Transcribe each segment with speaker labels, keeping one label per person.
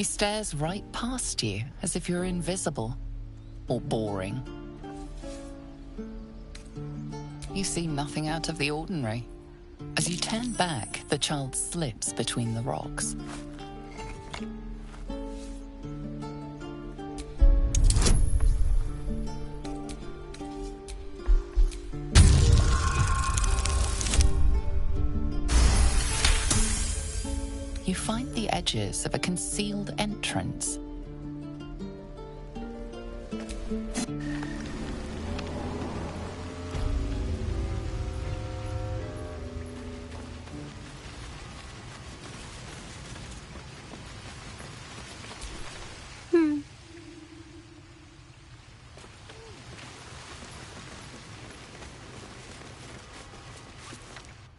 Speaker 1: He stares right past you, as if you're invisible or boring. You see nothing out of the ordinary. As you turn back, the child slips between the rocks. You find the edges of a concealed entrance.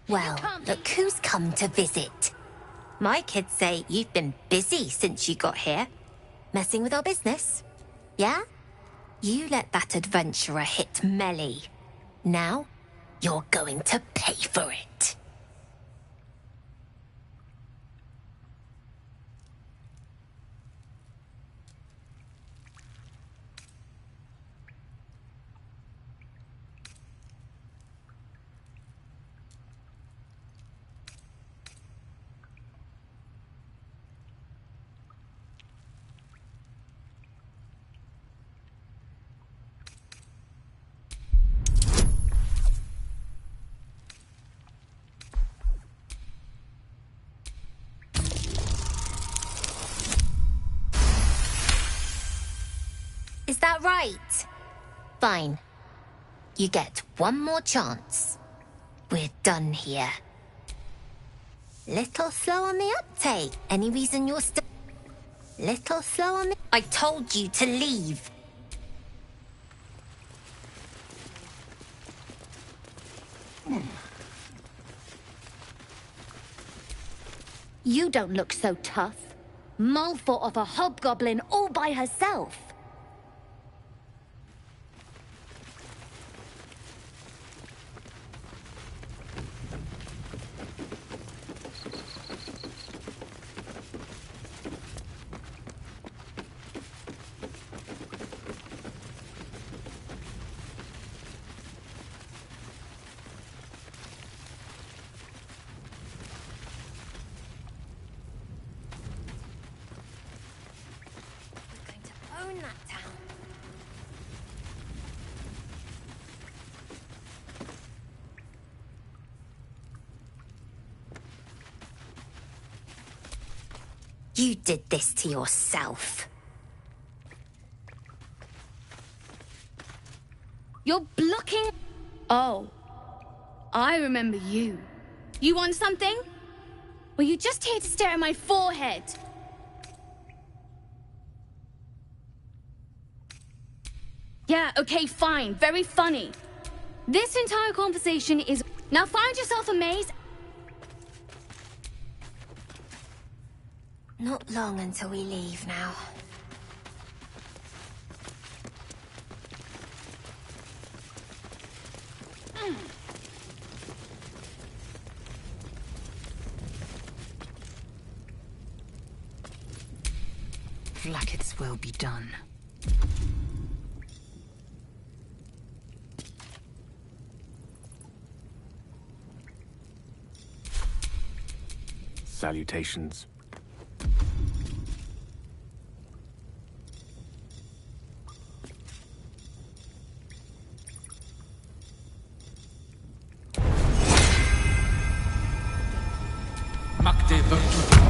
Speaker 2: Well, look who's come to visit. My kids say you've been busy since you got here. Messing with our business. Yeah? You let that adventurer hit Melly. Now, you're going to pay for it. Is that right? Fine. You get one more chance. We're done here. Little slow on the uptake. Any reason you're still... Little slow on the... I told you to leave.
Speaker 3: You don't look so tough. Mull fought off a hobgoblin all by herself.
Speaker 2: That town. You did this to yourself.
Speaker 3: You're blocking... Oh. I remember you. You want something? Were you just here to stare at my forehead? Yeah, okay, fine. Very funny. This entire conversation is... Now find yourself a maze...
Speaker 2: Not long until we leave now.
Speaker 1: Blacket's will be done.
Speaker 4: Salutations.
Speaker 5: Magde Baldur.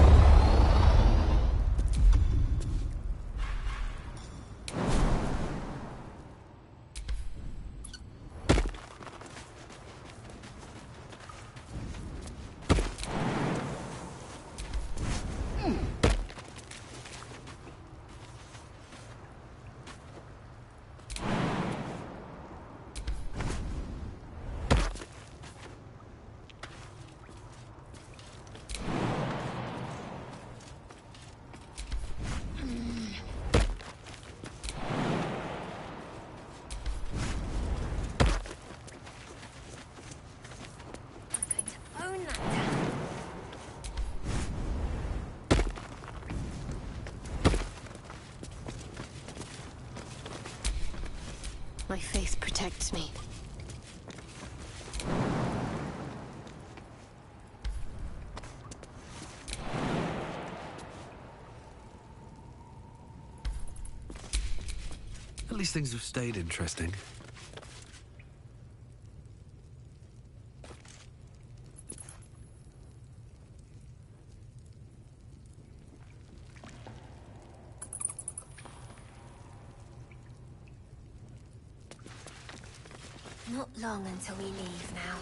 Speaker 3: My faith protects me.
Speaker 4: At least things have stayed interesting.
Speaker 2: Not long until we leave now.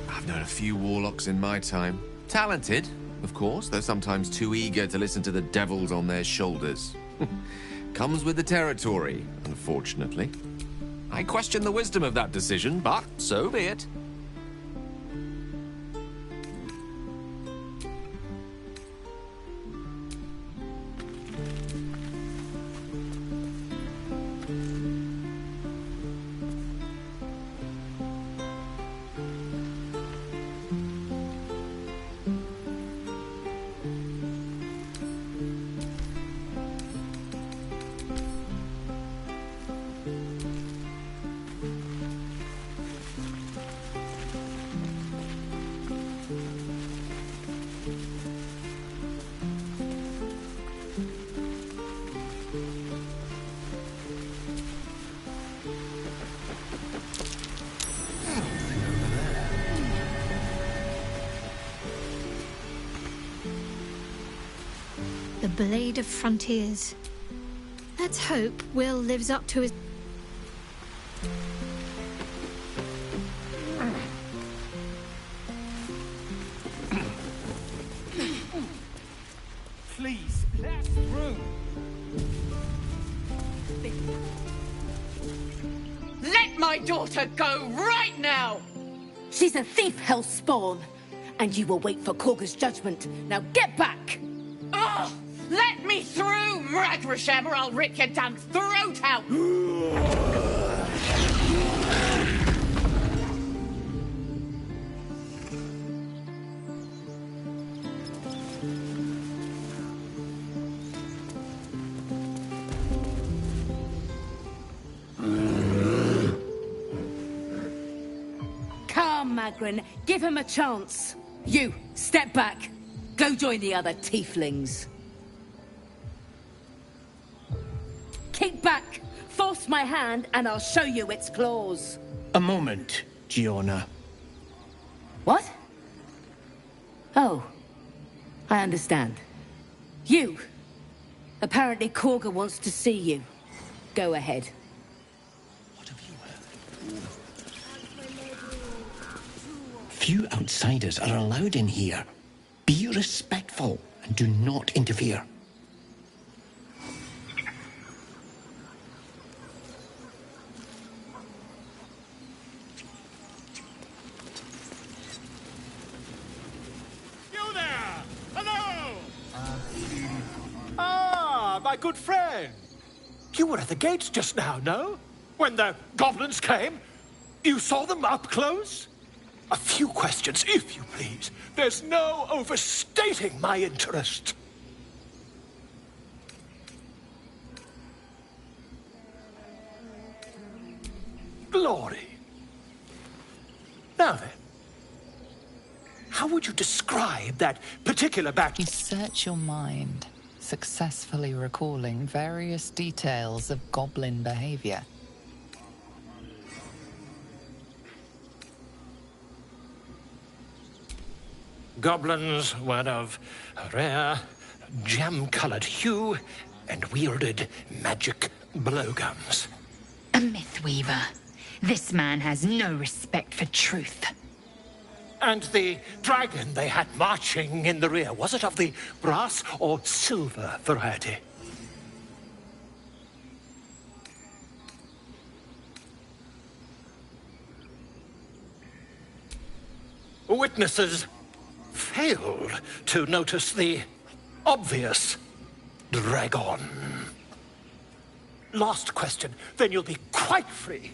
Speaker 5: I've known a few warlocks in my time. Talented, of course, though sometimes too eager to listen to the devils on their shoulders. Comes with the territory, unfortunately. I question the wisdom of that decision, but so be it.
Speaker 3: The Blade of Frontiers. Let's hope Will lives up to his...
Speaker 6: Please, left room.
Speaker 7: Let my daughter go right now! She's a thief, hellspawn, and you will wait for Korga's judgment. Now get back! Oh, let me through, Mragrasham, or I'll rip your damn throat out! Come, Magrin, give him a chance. You, step back. Go join the other tieflings. Kick back, force my hand, and I'll show you its claws.
Speaker 6: A moment, Giona.
Speaker 7: What? Oh, I understand. You. Apparently Korga wants to see you. Go ahead.
Speaker 6: What have you heard? Few outsiders are allowed in here. Be respectful and do not interfere.
Speaker 8: You there! Hello! Ah, my good friend. You were at the gates just now, no? When the goblins came? You saw them up close? A few questions, if you please. There's no overstating my interest. Glory. Now then, how would you describe that particular
Speaker 1: You search your mind, successfully recalling various details of goblin behavior.
Speaker 8: Goblins were of a rare, jam-colored hue and wielded magic blowguns.
Speaker 9: A mythweaver. This man has no respect for truth.
Speaker 8: And the dragon they had marching in the rear, was it of the brass or silver variety? Witnesses failed to notice the obvious dragon. Last question, then you'll be quite free.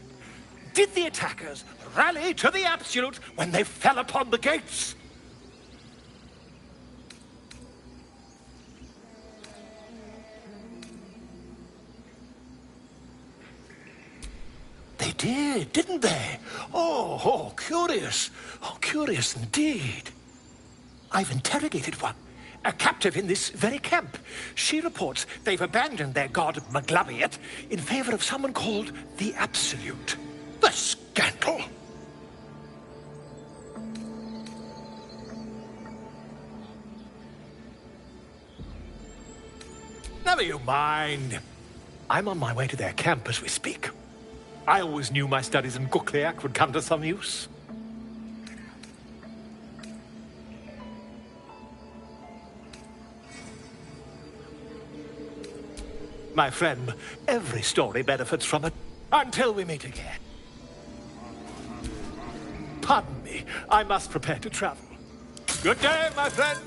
Speaker 8: Did the attackers rally to the absolute when they fell upon the gates? They did, didn't they? Oh, curious. Oh, curious indeed. I've interrogated one, a captive in this very camp. She reports they've abandoned their god Maglabiet in favor of someone called the Absolute. The scandal! Never you mind. I'm on my way to their camp as we speak. I always knew my studies in Gukliak would come to some use. My friend, every story benefits from it. Until we meet again. Pardon me, I must prepare to travel. Good day, my friend.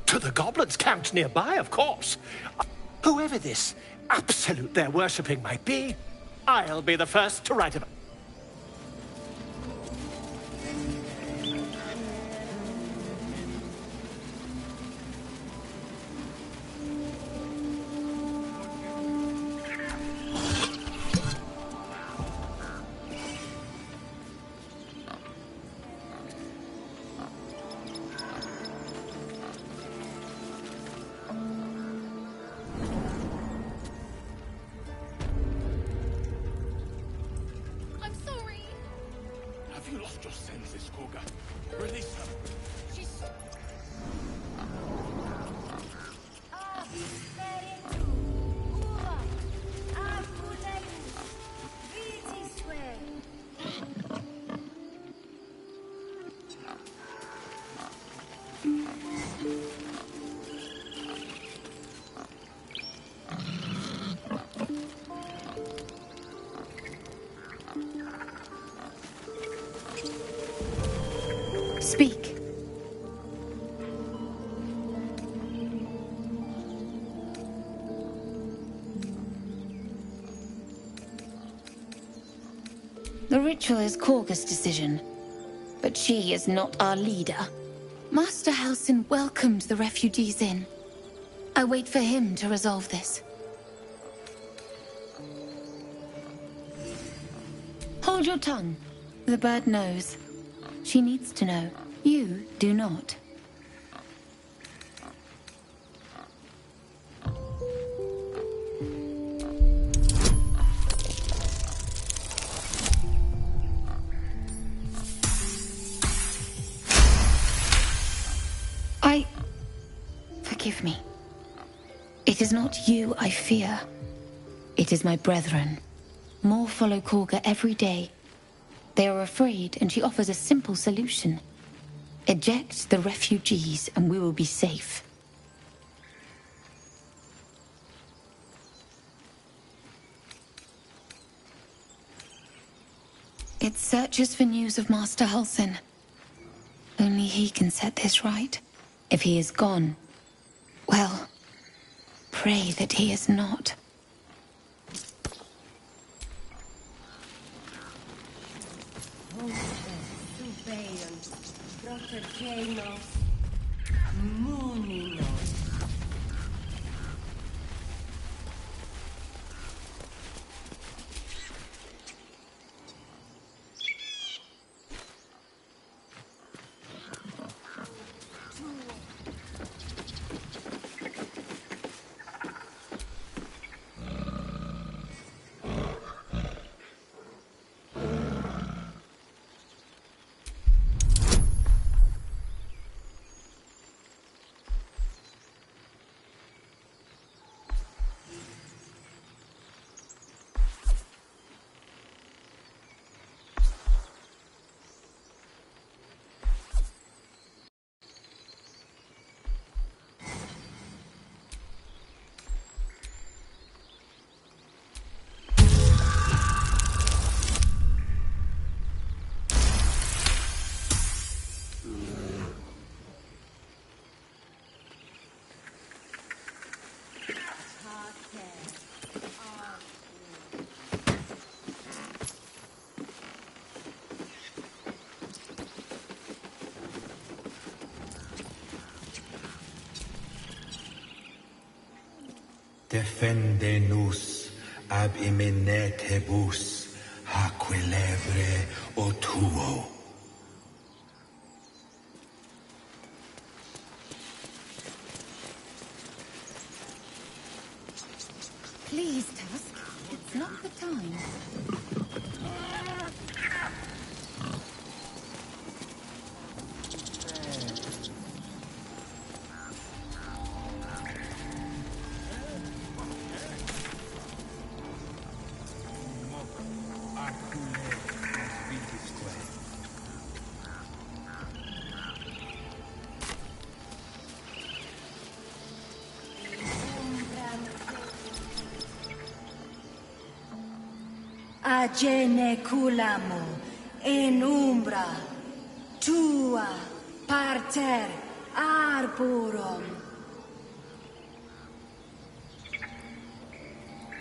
Speaker 8: To the goblins camped nearby, of course. Whoever this absolute they're worshipping might be, I'll be the first to write about it.
Speaker 6: Have you lost your senses, Koga? Release her.
Speaker 7: She's...
Speaker 9: Speak. The ritual is Korga's decision, but she is not our leader. Master Halsin welcomed the refugees in. I wait for him to resolve this. Hold your tongue. The bird knows. She needs to know. You do not. Forgive me. It is not you I fear. It is my brethren. More follow Korga every day. They are afraid, and she offers a simple solution. Eject the refugees, and we will be safe. It searches for news of Master Halsin. Only he can set this right. If he is gone, well, pray that he is not.
Speaker 10: Defende-nos ab iminetibus haquilebre o tuo.
Speaker 9: Please, Tusk. It's not the time.
Speaker 11: Agene culamo in umbra tua parter arborum.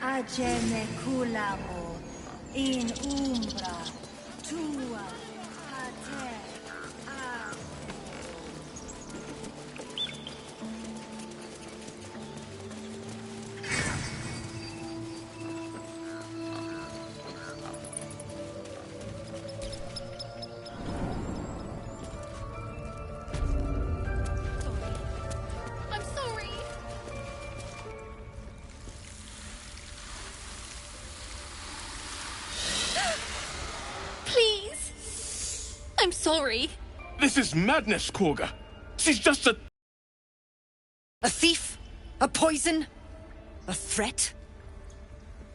Speaker 11: Agene culamo in umbra tua parter arborum.
Speaker 3: I'm sorry.
Speaker 6: This is madness, Korga. She's just a...
Speaker 12: A thief? A poison? A threat?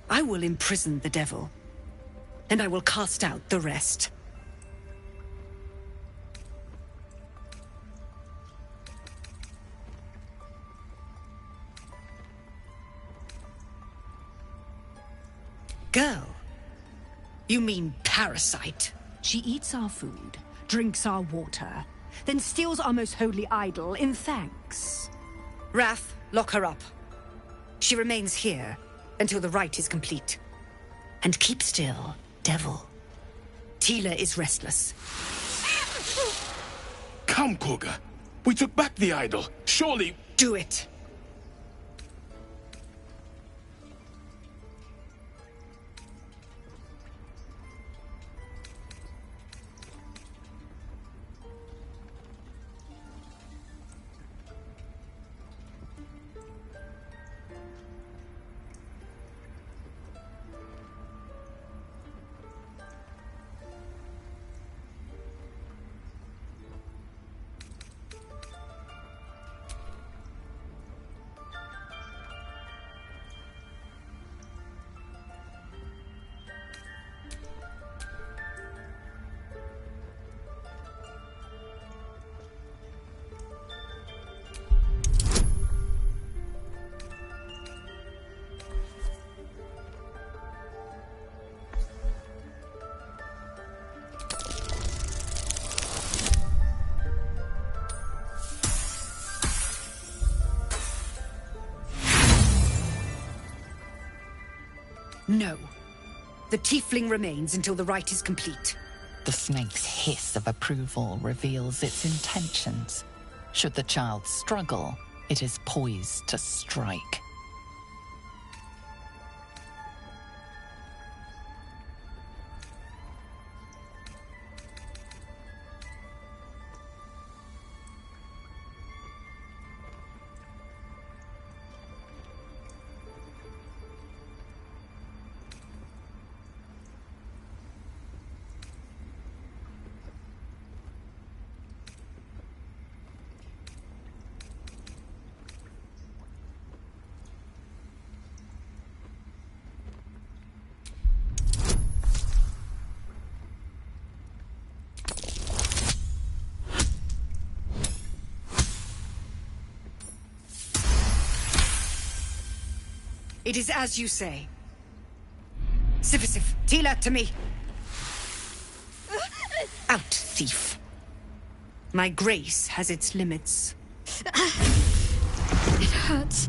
Speaker 12: I will imprison the devil, and I will cast out the rest. Girl? You mean parasite?
Speaker 7: She eats our food, drinks our water, then steals our most holy idol in thanks.
Speaker 12: Wrath, lock her up. She remains here until the rite is complete. And keep still, devil. Tila is restless.
Speaker 6: Come, Korga. We took back the idol. Surely...
Speaker 12: Do it. No. The tiefling remains until the rite is complete.
Speaker 1: The snake's hiss of approval reveals its intentions. Should the child struggle, it is poised to strike.
Speaker 12: It is as you say. Sifisif, Tila, to me. Out, thief. My grace has its limits.
Speaker 3: It hurts.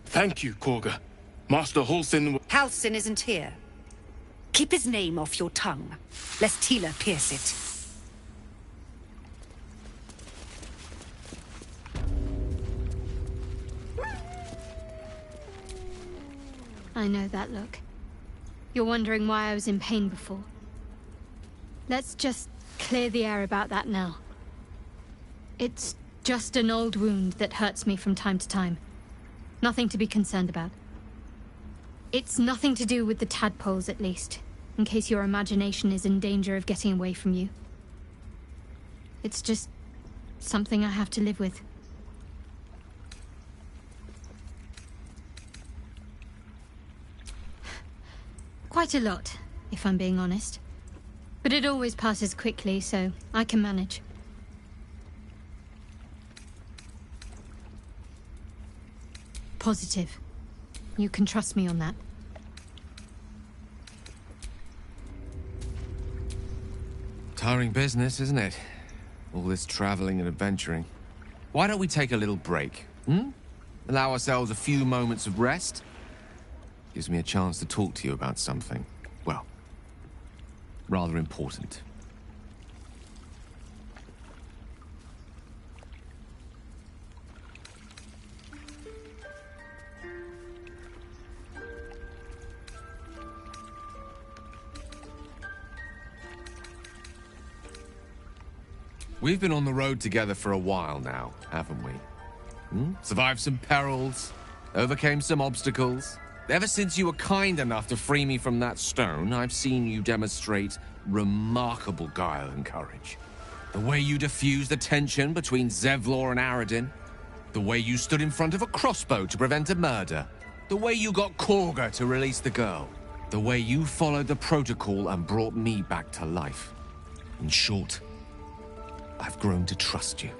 Speaker 6: Thank you, Korga. Master Halsin...
Speaker 12: Halsin isn't here. Keep his name off your tongue, lest Tila pierce it.
Speaker 3: I know that look. You're wondering why I was in pain before. Let's just clear the air about that now. It's just an old wound that hurts me from time to time. Nothing to be concerned about. It's nothing to do with the tadpoles, at least, in case your imagination is in danger of getting away from you. It's just something I have to live with. Quite a lot, if I'm being honest. But it always passes quickly, so I can manage. Positive. You can trust me on that.
Speaker 5: Tiring business, isn't it? All this traveling and adventuring. Why don't we take a little break, Allow ourselves a few moments of rest? Gives me a chance to talk to you about something, well, rather important. We've been on the road together for a while now, haven't we? Survived some perils, overcame some obstacles. Ever since you were kind enough to free me from that stone, I've seen you demonstrate remarkable guile and courage. The way you diffused the tension between Zevlor and Aradin. The way you stood in front of a crossbow to prevent a murder. The way you got Korga to release the girl. The way you followed the protocol and brought me back to life. In short, I've grown to trust you.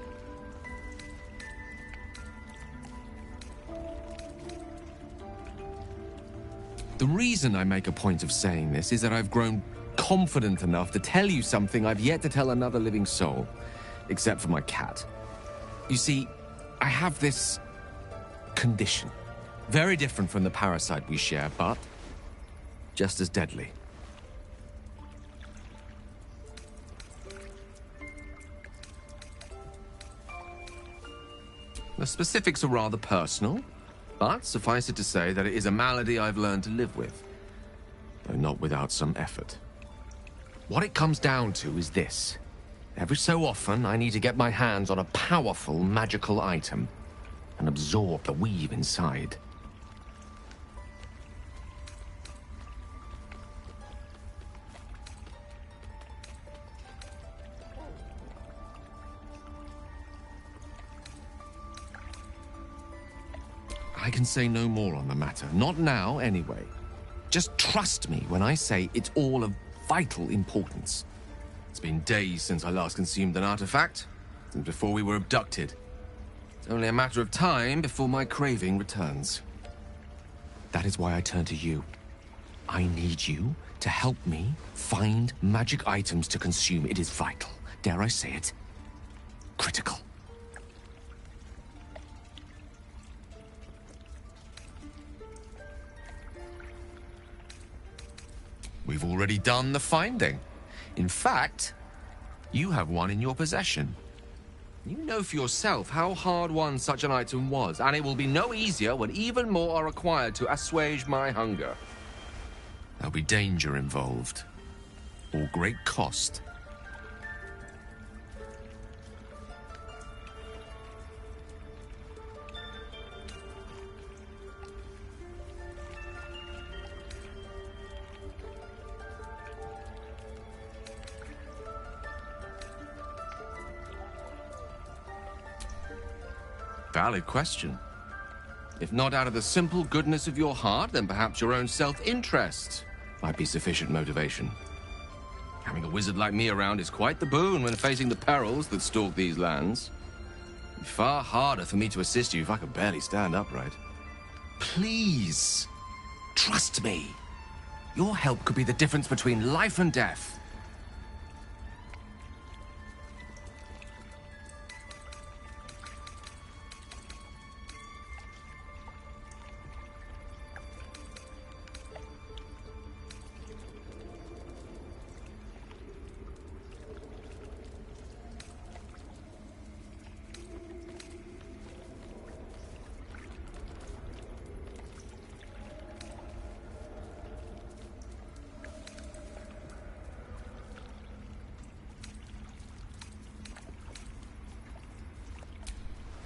Speaker 5: The reason I make a point of saying this is that I've grown confident enough to tell you something I've yet to tell another living soul, except for my cat. You see, I have this condition. Very different from the parasite we share, but just as deadly. The specifics are rather personal, but suffice it to say that it is a malady I've learned to live with, though not without some effort. What it comes down to is this. Every so often, I need to get my hands on a powerful magical item and absorb the weave inside. I can say no more on the matter. Not now, anyway. Just trust me when I say it's all of vital importance. It's been days since I last consumed an artifact, since before we were abducted. It's only a matter of time before my craving returns. That is why I turn to you. I need you to help me find magic items to consume. It is vital. Dare I say it? Critical. you've already done the finding. In fact, you have one in your possession. You know for yourself how hard-won such an item was, and it will be no easier when even more are required to assuage my hunger. There'll be danger involved, or great cost. Valid question. If not out of the simple goodness of your heart, then perhaps your own self-interest might be sufficient motivation. Having a wizard like me around is quite the boon when facing the perils that stalk these lands. It'd be far harder for me to assist you if I could barely stand upright. Please, trust me. Your help could be the difference between life and death.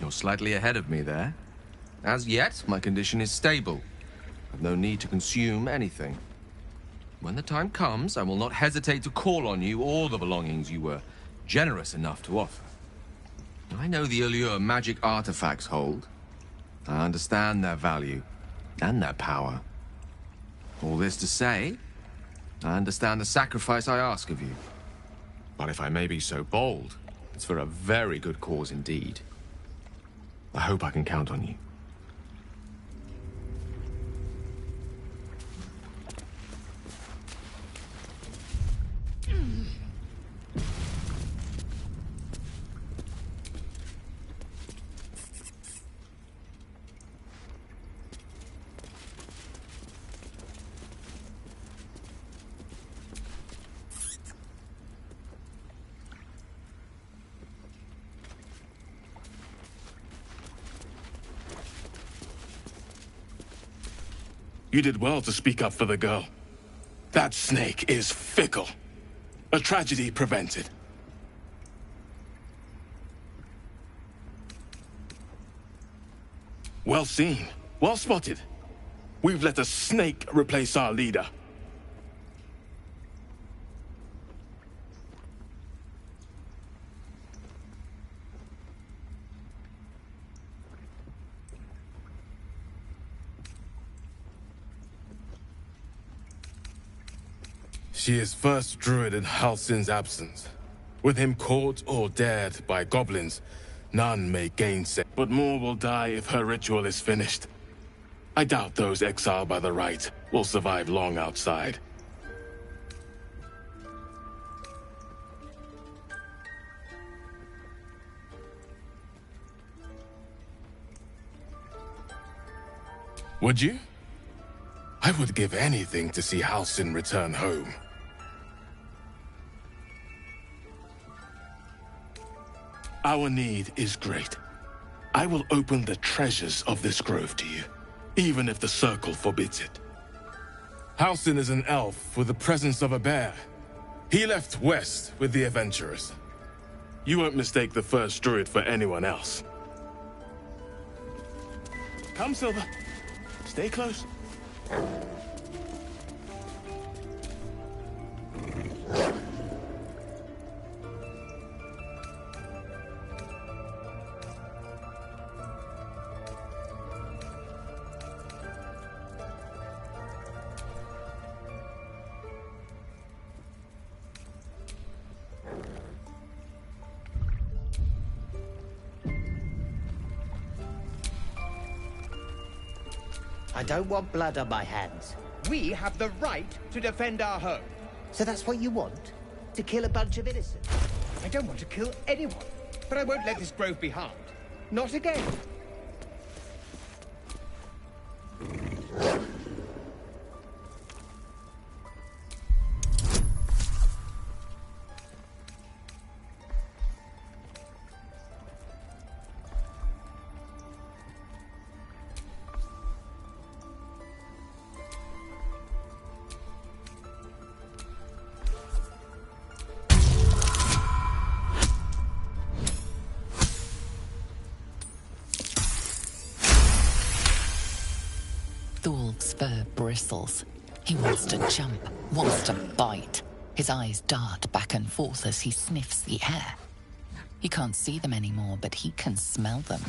Speaker 5: You're slightly ahead of me there. As yet, my condition is stable. I've no need to consume anything. When the time comes, I will not hesitate to call on you or the belongings you were generous enough to offer. I know the allure magic artifacts hold. I understand their value and their power. All this to say, I understand the sacrifice I ask of you. But if I may be so bold, it's for a very good cause indeed. I hope I can count on you.
Speaker 6: You did well to speak up for the girl. That snake is fickle. A tragedy prevented. Well seen. Well spotted. We've let a snake replace our leader. She is first druid in Halsin's absence. With him caught or dared by goblins, none may gainsay. But more will die if her ritual is finished. I doubt those exiled by the right will survive long outside. Would you? I would give anything to see Halsin return home. Our need is great. I will open the treasures of this grove to you, even if the Circle forbids it. Halsin is an elf with the presence of a bear. He left west with the adventurers. You won't mistake the first druid for anyone else. Come, Silver. Stay close.
Speaker 13: I don't want blood on my hands.
Speaker 14: We have the right to defend our home.
Speaker 13: So that's what you want? To kill a bunch of innocents?
Speaker 14: I don't want to kill anyone, but I won't let this grove be harmed. Not again.
Speaker 1: Thorv's fur bristles. He wants to jump, wants to bite. His eyes dart back and forth as he sniffs the air. He can't see them anymore, but he can smell them.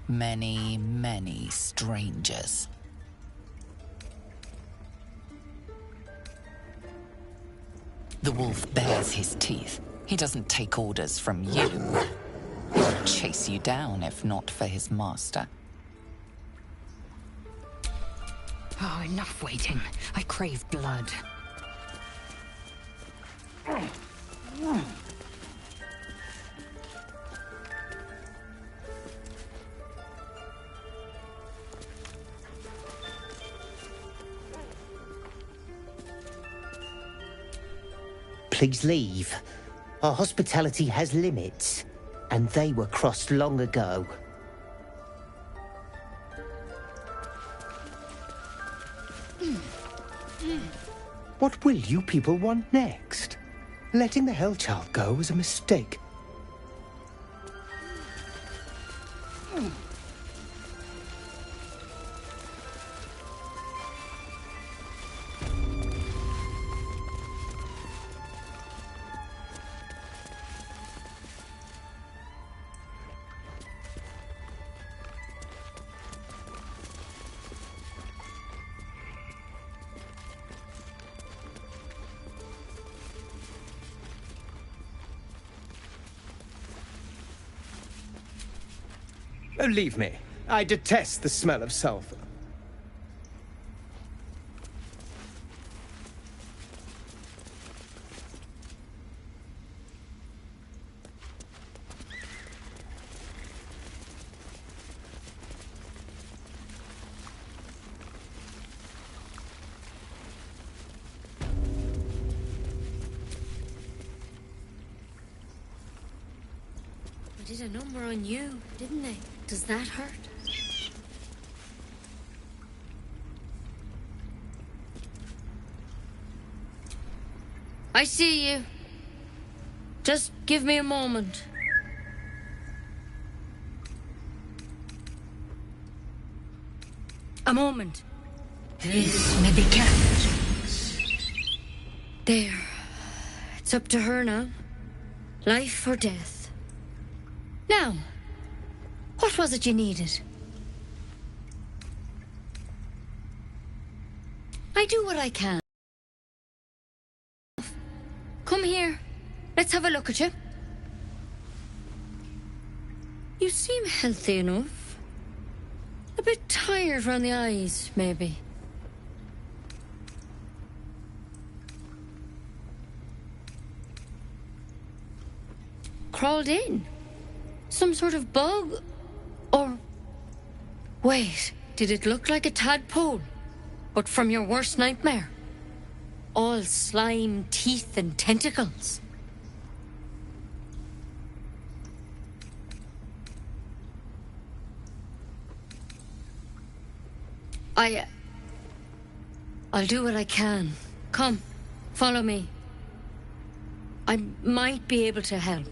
Speaker 1: Many, many strangers. The wolf bares his teeth. He doesn't take orders from you. He would chase you down if not for his master.
Speaker 15: Oh, enough waiting. I crave blood.
Speaker 13: Please leave. Our hospitality has limits, and they were crossed long ago.
Speaker 8: What will you people want next? Letting the Hellchild go was a mistake.
Speaker 14: Oh, leave me. I detest the smell of sulfur.
Speaker 16: They did a number on you, didn't they? Does that hurt? I see you. Just give me a moment. A moment. This may be kept. There. It's up to her now. Life or death. Now, what was it you needed? I do what I can. Come here. Let's have a look at you. You seem healthy enough. A bit tired round the eyes, maybe. Crawled in? Some sort of bug? Or... Wait, did it look like a tadpole? But from your worst nightmare? All slime, teeth, and tentacles. I'll do what I can. Come, follow me. I might be able to help.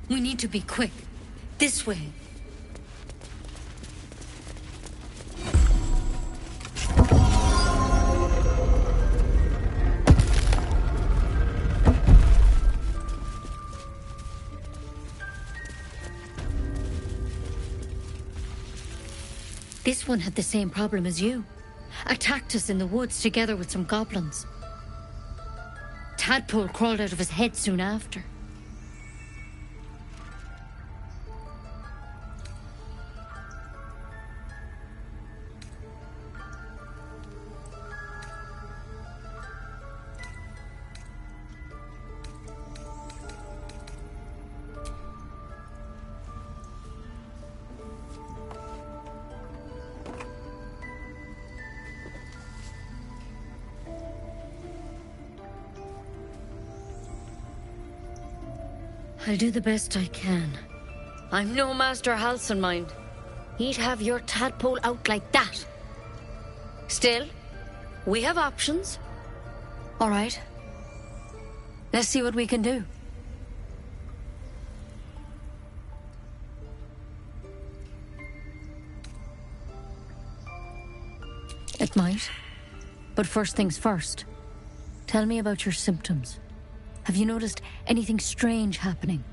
Speaker 16: We need to be quick. This way. This one had the same problem as you. Attacked us in the woods together with some goblins. Tadpole crawled out of his head soon after. I'll do the best I can. I'm no Master Halcyon mind. He'd have your tadpole out like that. Still, we have options. All right. Let's see what we can do. It might. But first things first. Tell me about your symptoms. Have you noticed anything strange happening?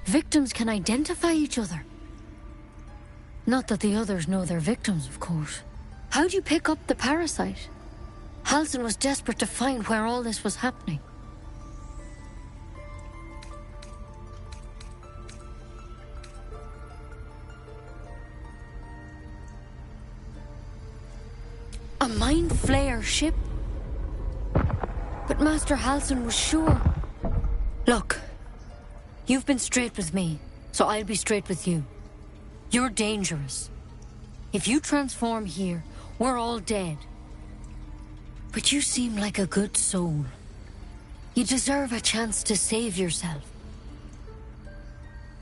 Speaker 16: Victims can identify each other. Not that the others know they're victims, of course. How'd you pick up the parasite? Halsin was desperate to find where all this was happening. A mind flayer ship? But Master Halsin was sure. Look, you've been straight with me, so I'll be straight with you. You're dangerous. If you transform here, we're all dead. But you seem like a good soul. You deserve a chance to save yourself.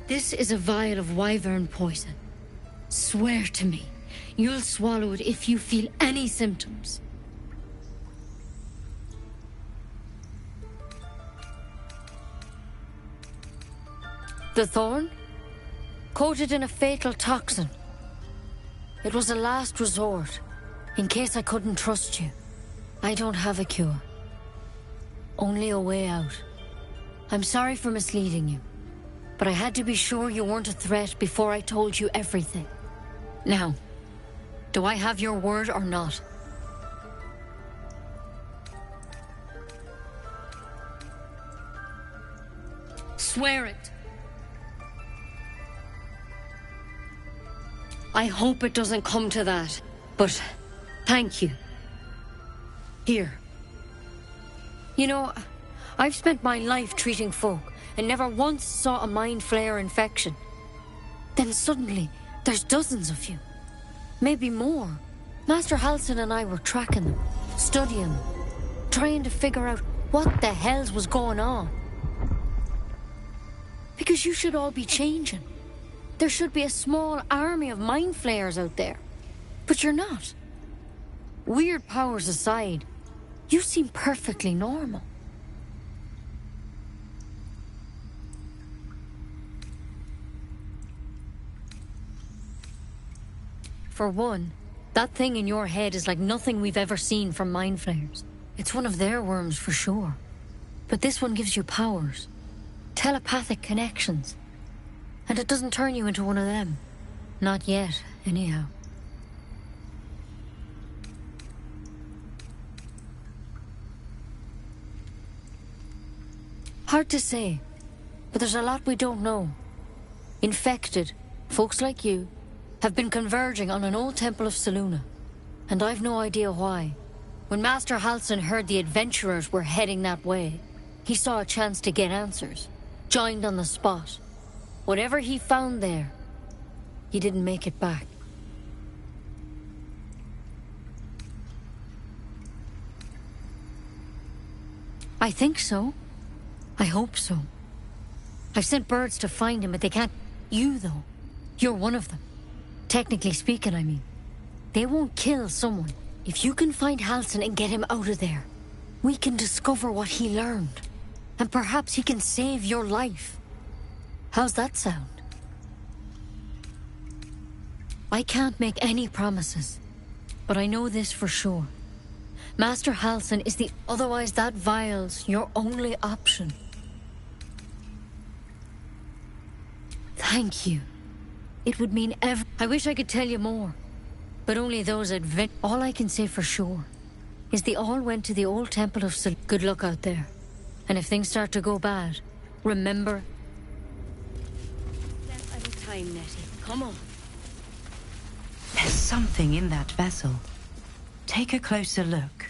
Speaker 16: This is a vial of wyvern poison. Swear to me, you'll swallow it if you feel any symptoms. The thorn? Coated in a fatal toxin. It was a last resort, in case I couldn't trust you. I don't have a cure. Only a way out. I'm sorry for misleading you, but I had to be sure you weren't a threat before I told you everything. Now, do I have your word or not? Swear it. I hope it doesn't come to that, but thank you. Here. You know, I've spent my life treating folk and never once saw a mind flayer infection. Then suddenly, there's dozens of you. Maybe more. Master Halsin and I were tracking them, studying them, trying to figure out what the hells was going on. Because you should all be changing. There should be a small army of mind flayers out there. But you're not. Weird powers aside, you seem perfectly normal. For one, that thing in your head is like nothing we've ever seen from mind flayers. It's one of their worms for sure. But this one gives you powers. Telepathic connections. And it doesn't turn you into one of them. Not yet, anyhow. Hard to say, but there's a lot we don't know. Infected, folks like you, have been converging on an old temple of Selûne, and I've no idea why. When Master Halsin heard the adventurers were heading that way, he saw a chance to get answers, joined on the spot. Whatever he found there, he didn't make it back. I think so. I hope so. I've sent birds to find him, but they can't. You, though, you're one of them. Technically speaking, I mean. They won't kill someone. If you can find Halsin and get him out of there, we can discover what he learned. And perhaps he can save your life. How's that sound? I can't make any promises, but I know this for sure. Master Halsin is the... Otherwise, that vial's your only option. Thank you. It would mean I wish I could tell you more, but only those all I can say for sure is they all went to the old temple of Good luck out there. And if things start to go bad, remember...
Speaker 12: Step at a time, Nettie. Come on.
Speaker 17: There's something in that vessel. Take a closer look.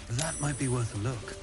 Speaker 4: That might be worth a look.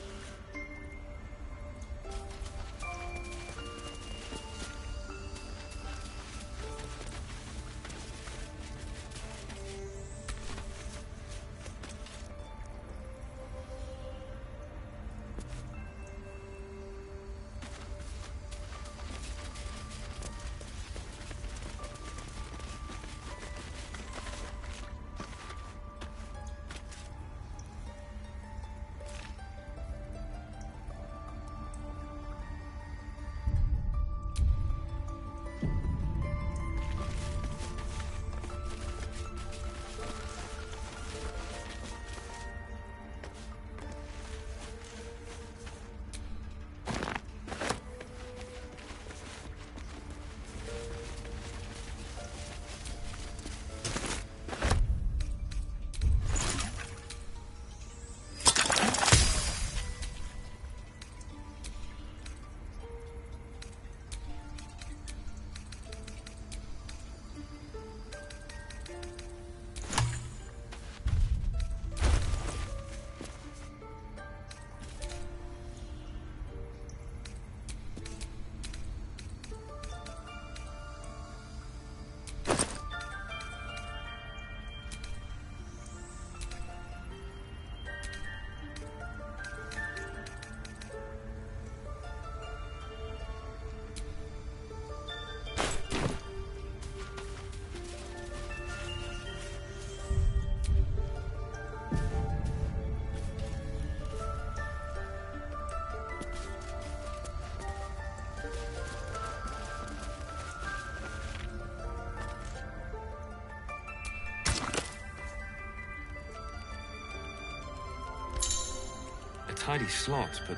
Speaker 4: A tidy slot, but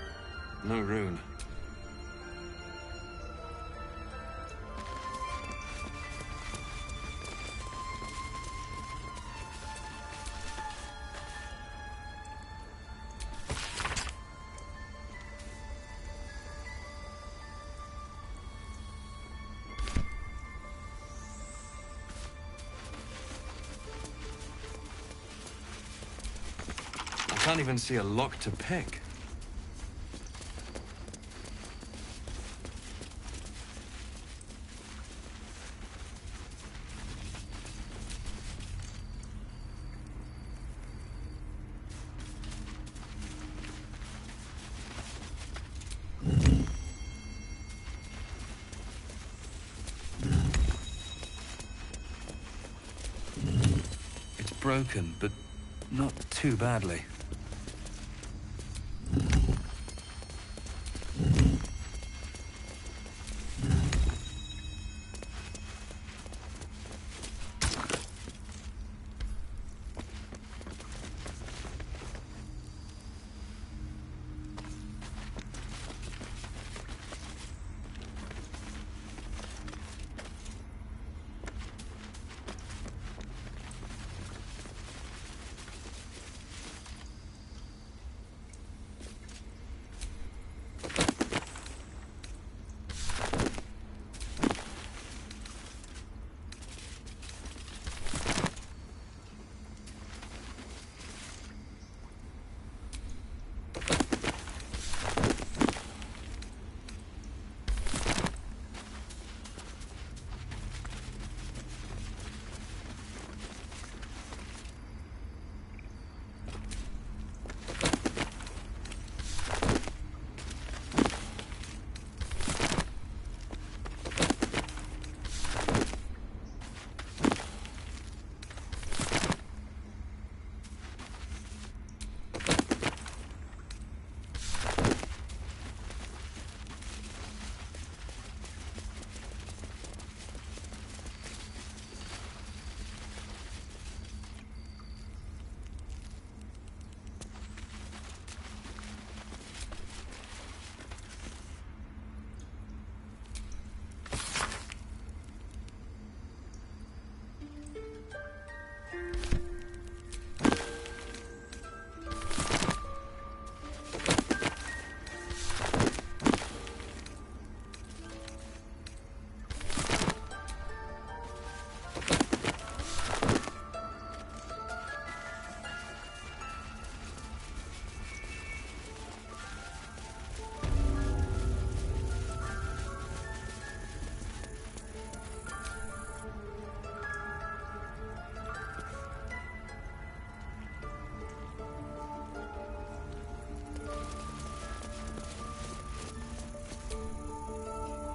Speaker 4: no rune. I can't even see a lock to pick. It's broken, but not too badly.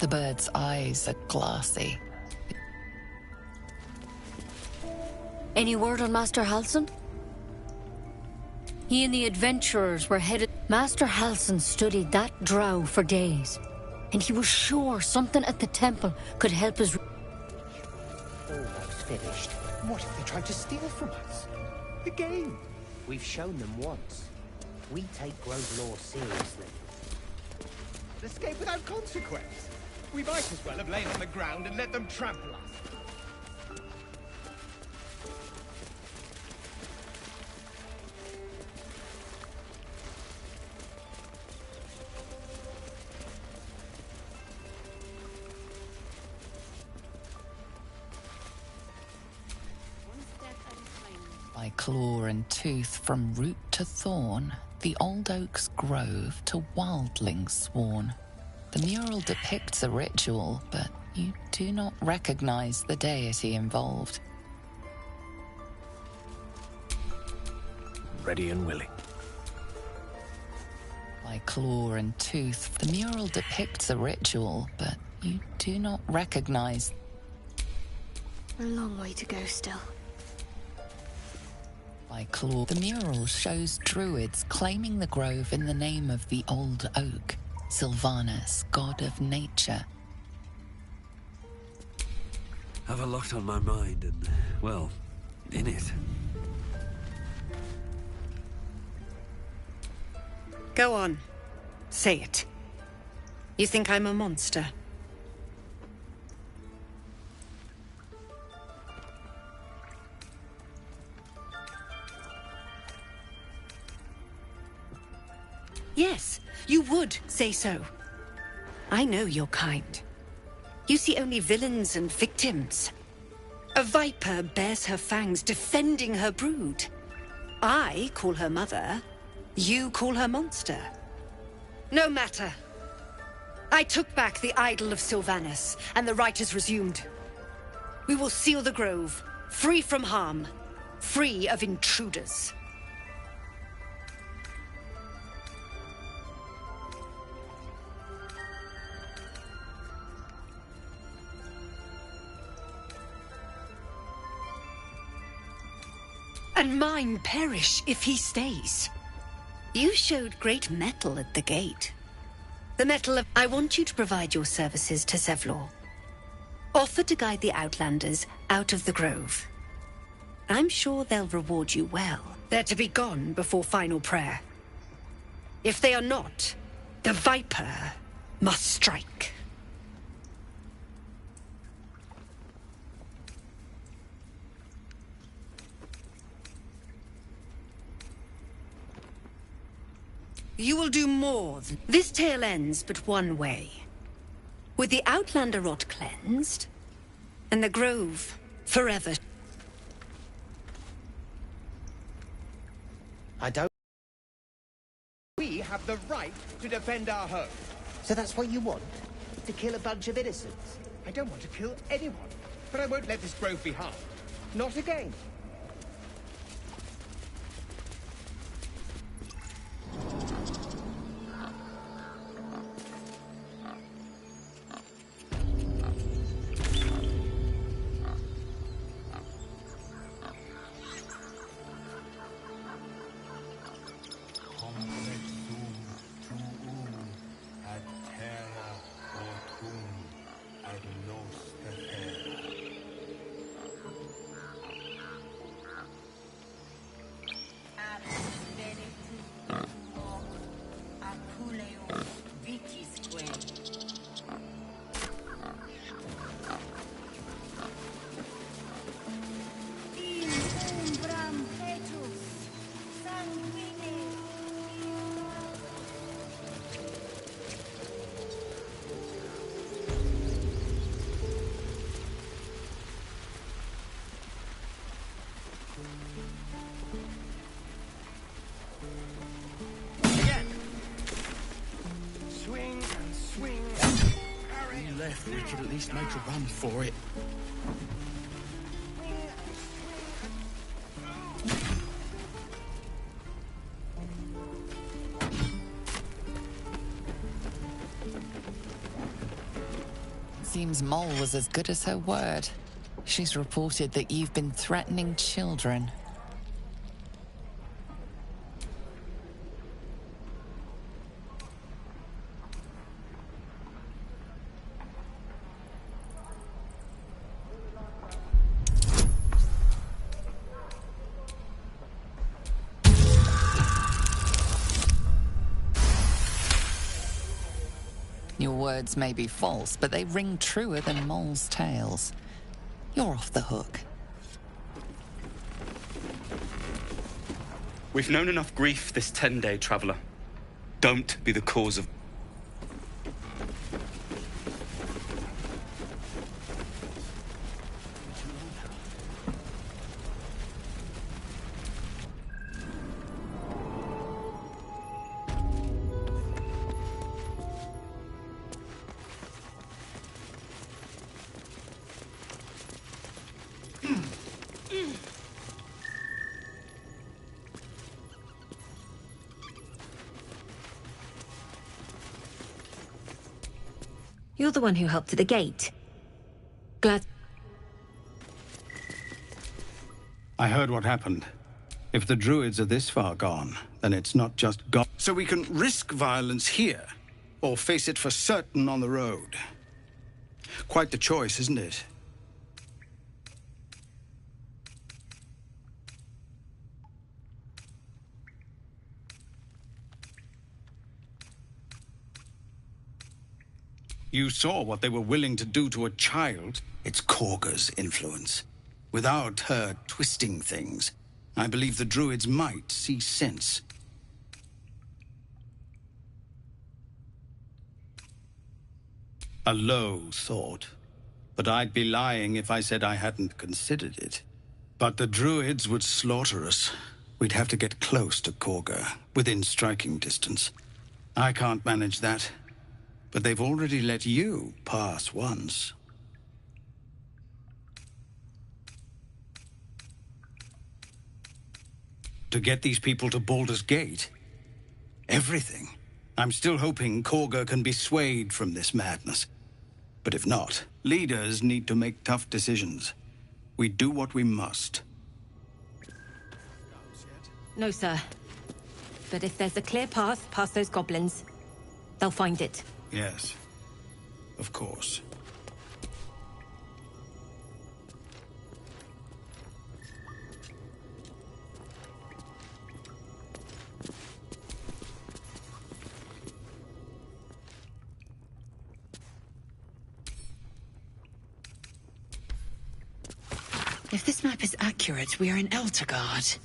Speaker 1: The bird's eyes are glassy.
Speaker 16: Any word on Master Halsin? He and the adventurers were headed... Master Halsin studied that drow for days, and he was sure something at the temple could help us...
Speaker 13: Almost finished.
Speaker 14: What if they tried to steal from us? Again?
Speaker 13: We've shown them once. We take Grove law seriously.
Speaker 14: Escape without consequence. We might as well have lain on the ground and let them trample us.
Speaker 1: By claw and tooth from root to thorn, the old oak's grove to wildlings sworn. The mural depicts a ritual, but you do not recognize the deity involved.
Speaker 8: Ready and willing.
Speaker 1: By claw and tooth, the mural depicts a ritual, but you do not recognize...
Speaker 3: A long way to go still.
Speaker 1: By claw, the mural shows druids claiming the grove in the name of the old oak, Sylvanus, god of nature.
Speaker 4: Have a lot on my mind and, well, in it.
Speaker 12: Go on. Say it. You think I'm a monster? Yes, you would say so. I know your kind. You see only villains and victims. A viper bears her fangs defending her brood. I call her mother. You call her monster. No matter. I took back the idol of Sylvanus, and the rite is resumed. We will seal the grove, free from harm, free of intruders. And mine perish if he stays. You showed great mettle at the gate. The mettle of... I want you to provide your services to Zevlor. Offer to guide the Outlanders out of the grove. I'm sure they'll reward you well. They're to be gone before final prayer. If they are not, the Viper must strike. You will do more than... This tale ends but one way. With the Outlander rot cleansed, and the grove forever...
Speaker 14: I don't... We have the right to defend our home.
Speaker 13: So that's what you want? To kill a bunch of innocents?
Speaker 14: I don't want to kill anyone, but I won't let this grove be harmed. Not again.
Speaker 6: We could at least make a run for it.
Speaker 1: seems Mole was as good as her word. She's reported that you've been threatening children. Your words may be false, but they ring truer than Mole's tales. You're off the hook.
Speaker 18: We've known enough grief this 10-day traveler. Don't be the cause of...
Speaker 2: You're the one who helped at the gate. Glad...
Speaker 19: I heard what happened. If the druids are this far gone, then it's not just gone.
Speaker 20: So we can risk violence here, or face it for certain on the road. Quite the choice, isn't it? You saw what they were willing to do to a child. It's Korga's influence. Without her twisting things, I believe the druids might see sense. A low thought. But I'd be lying if I said I hadn't considered it. But the druids would slaughter us. We'd have to get close to Korga, within striking distance. I can't manage that. But they've already let you pass once. To get these people to Baldur's Gate? Everything. I'm still hoping Korga can be swayed from this madness. But if not, leaders need to make tough decisions. We do what we must.
Speaker 2: No, sir. But if there's a clear path past those goblins, they'll find it.
Speaker 20: Yes, of course.
Speaker 15: If this map is accurate, we are in Eltergard.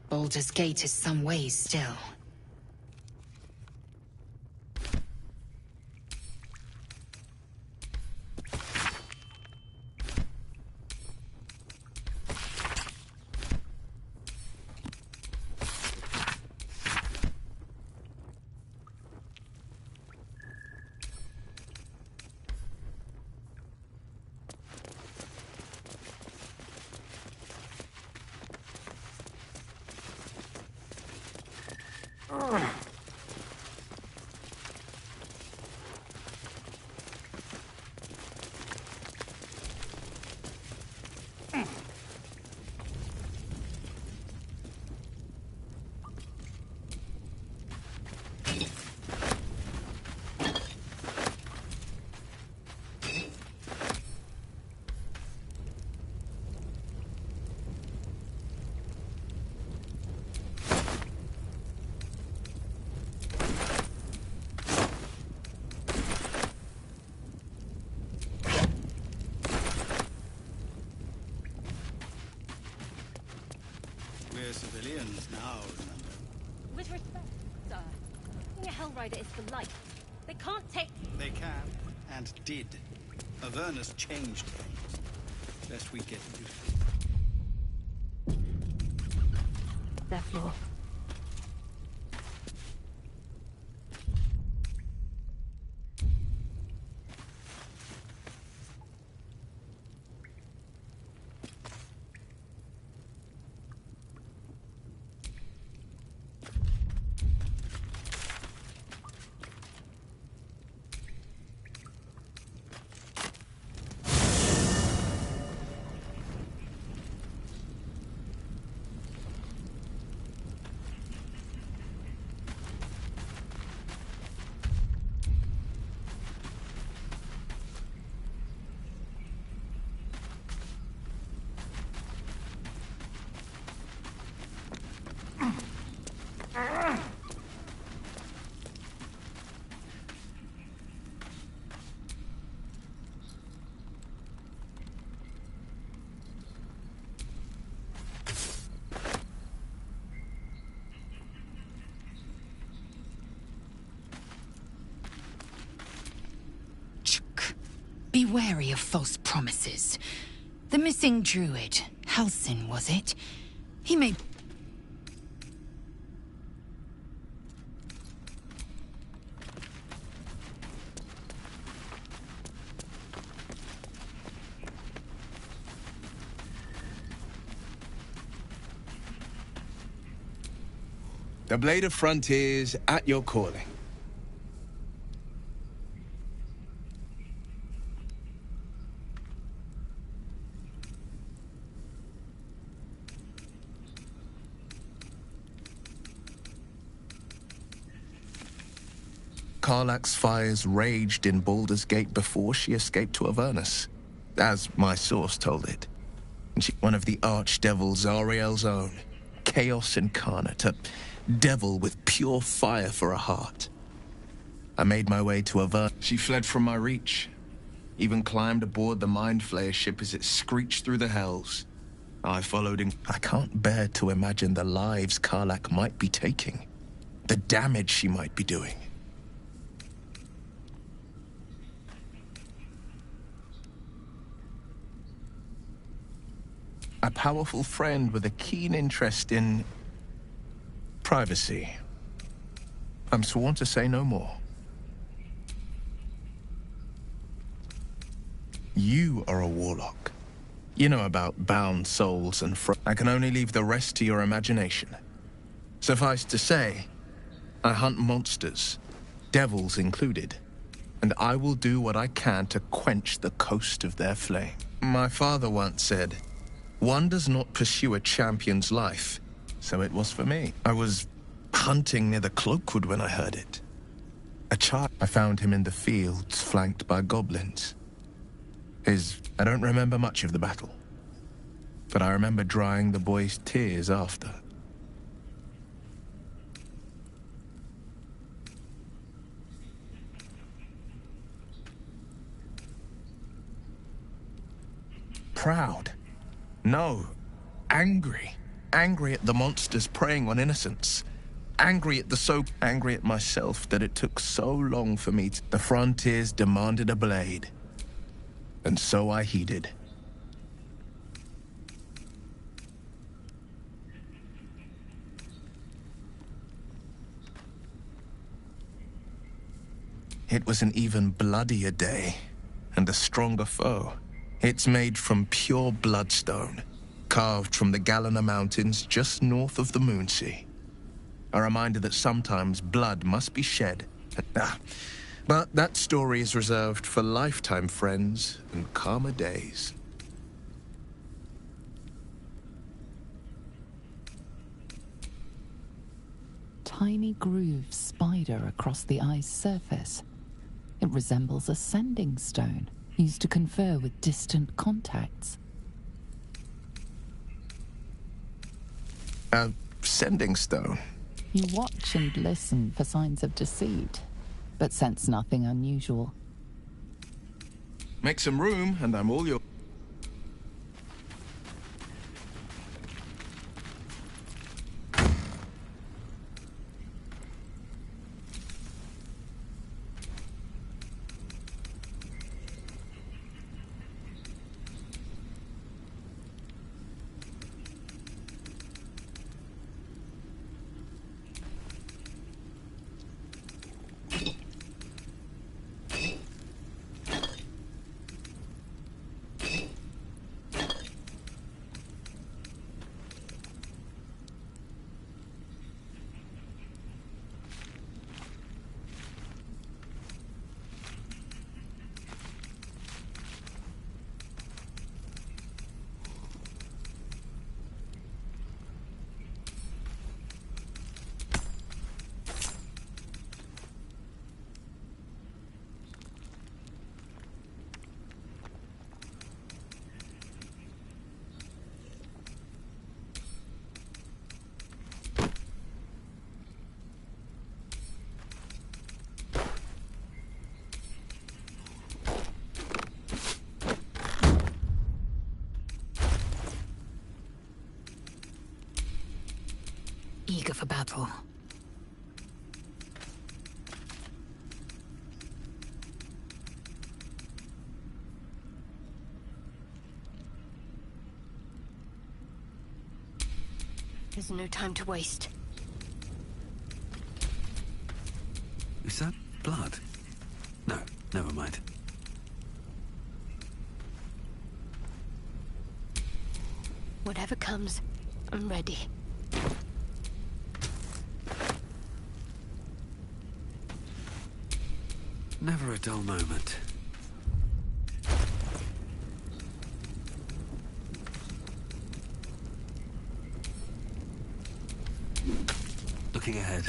Speaker 15: Baldur's Gate is some ways still.
Speaker 20: We're civilians now, remember?
Speaker 21: With respect, sir, being a Hellrider is for life. They can't take...
Speaker 20: They can, and did. Avernus changed things. Lest we get used to it.
Speaker 2: Their floor.
Speaker 15: wary of false promises. The missing druid, Halsin, was it? He may...
Speaker 10: The Blade of Frontiers at your calling. Karlach's fires raged in Baldur's Gate before she escaped to Avernus, as my source told it. And she, one of the archdevils Ariel's own, chaos incarnate, a devil with pure fire for a heart. I made my way to Avernus. She fled from my reach, even climbed aboard the Mind Flayer ship as it screeched through the hells. I followed in. I can't bear to imagine the lives Karlach might be taking, the damage she might be doing. A powerful friend with a keen interest in privacy. I'm sworn to say no more. You are a warlock. You know about bound souls and I can only leave the rest to your imagination. Suffice to say, I hunt monsters, devils included, and I will do what I can to quench the coast of their flame. My father once said, "One does not pursue a champion's life," so it was for me. I was hunting near the Cloakwood when I heard it. A child. I found him in the fields, flanked by goblins. I don't remember much of the battle, but I remember drying the boy's tears after. Proud? No. Angry. Angry at the monsters preying on innocents. Angry at myself that it took so long for me to... The frontiers demanded a blade. And so I heeded. It was an even bloodier day, and a stronger foe. It's made from pure bloodstone, carved from the Galena Mountains just north of the Moonsea. A reminder that sometimes blood must be shed. But that story is reserved for lifetime friends and calmer days.
Speaker 1: Tiny grooves spider across the eye's surface. It resembles a sending stone, used to confer with distant contacts.
Speaker 10: A sending stone?
Speaker 1: You watch and listen for signs of deceit, but sense nothing unusual.
Speaker 10: Make some room, and I'm all yours.
Speaker 15: Eager for battle.
Speaker 3: There's no time to waste.
Speaker 4: Is that blood? No, never mind.
Speaker 3: Whatever comes, I'm ready.
Speaker 4: Never a dull moment. Looking ahead.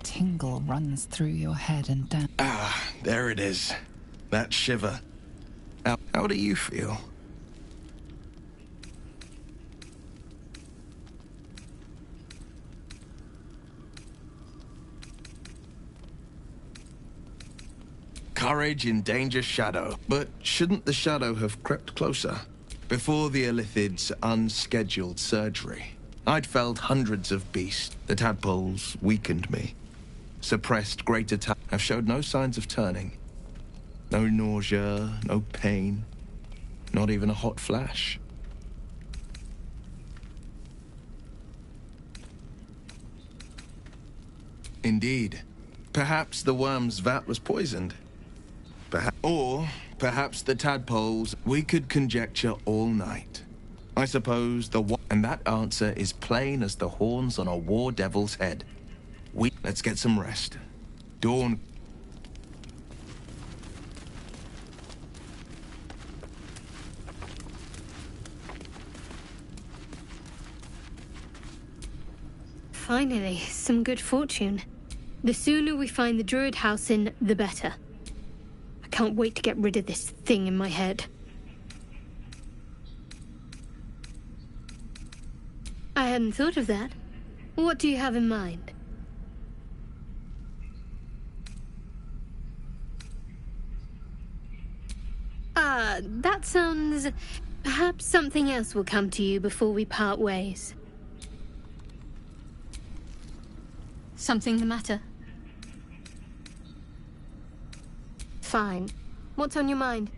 Speaker 1: Tingle runs through your head and down.
Speaker 10: Ah, there it is. That shiver. How do you feel? Courage in danger shadow. But shouldn't the shadow have crept closer? Before the Illithid's unscheduled surgery, I'd felled hundreds of beasts. The tadpoles weakened me. Suppressed great attack. Have showed no signs of turning. No nausea, no pain. Not even a hot flash. Indeed. Perhaps the worm's vat was poisoned. Perhaps the tadpoles. We could conjecture all night. I suppose and that answer is plain as the horns on a war devil's head. Let's get some rest. Dawn.
Speaker 3: Finally, some good fortune. The sooner we find the druid house in, the better. I can't wait to get rid of this thing in my head. I hadn't thought of that. What do you have in mind? That sounds... Perhaps something else will come to you before we part ways. Something the matter? Fine. What's on your mind?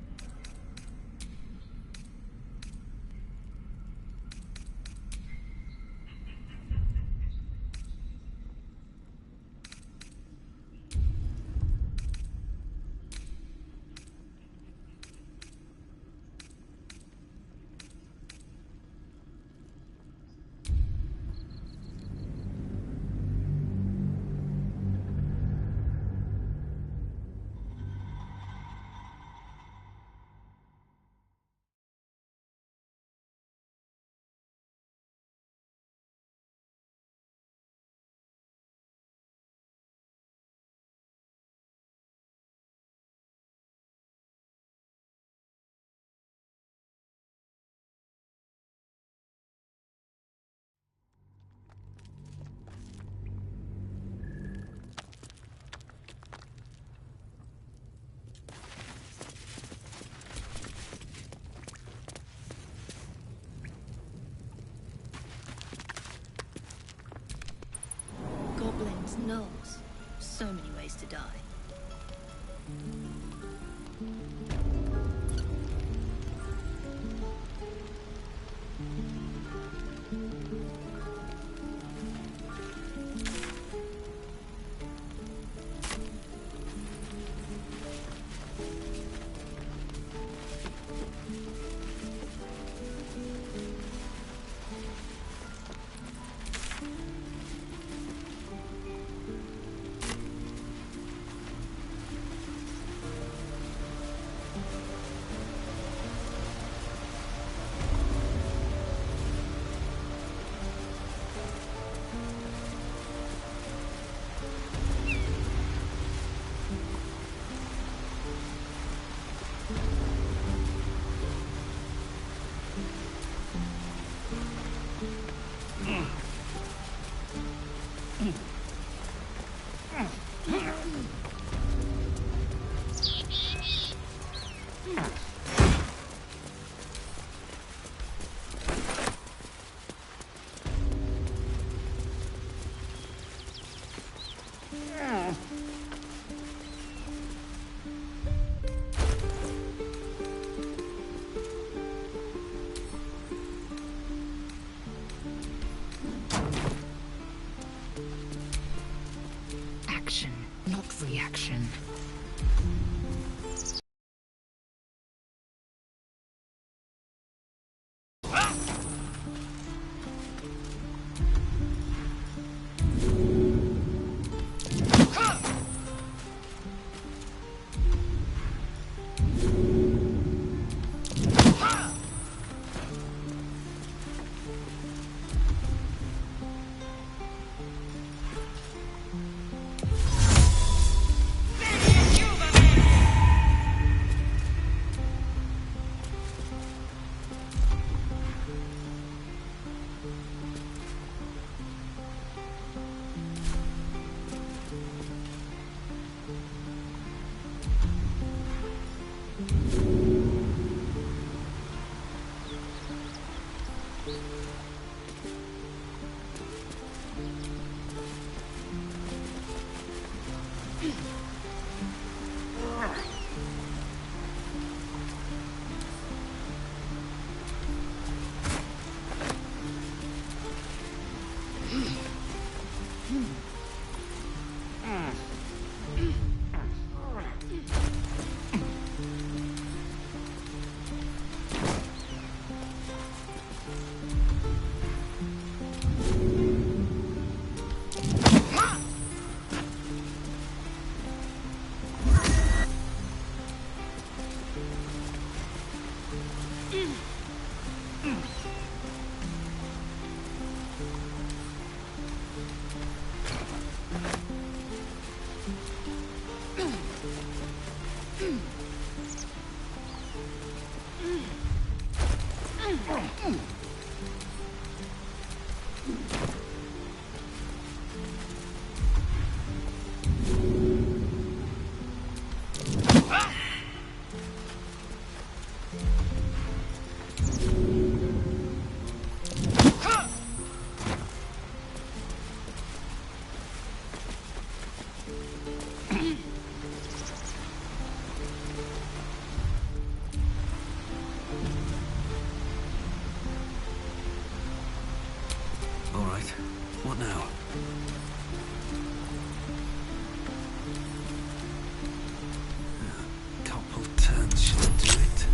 Speaker 9: Goblins, gnolls. So many ways to die.
Speaker 15: Action, not reaction.
Speaker 4: All right. What now? A couple turns should do it.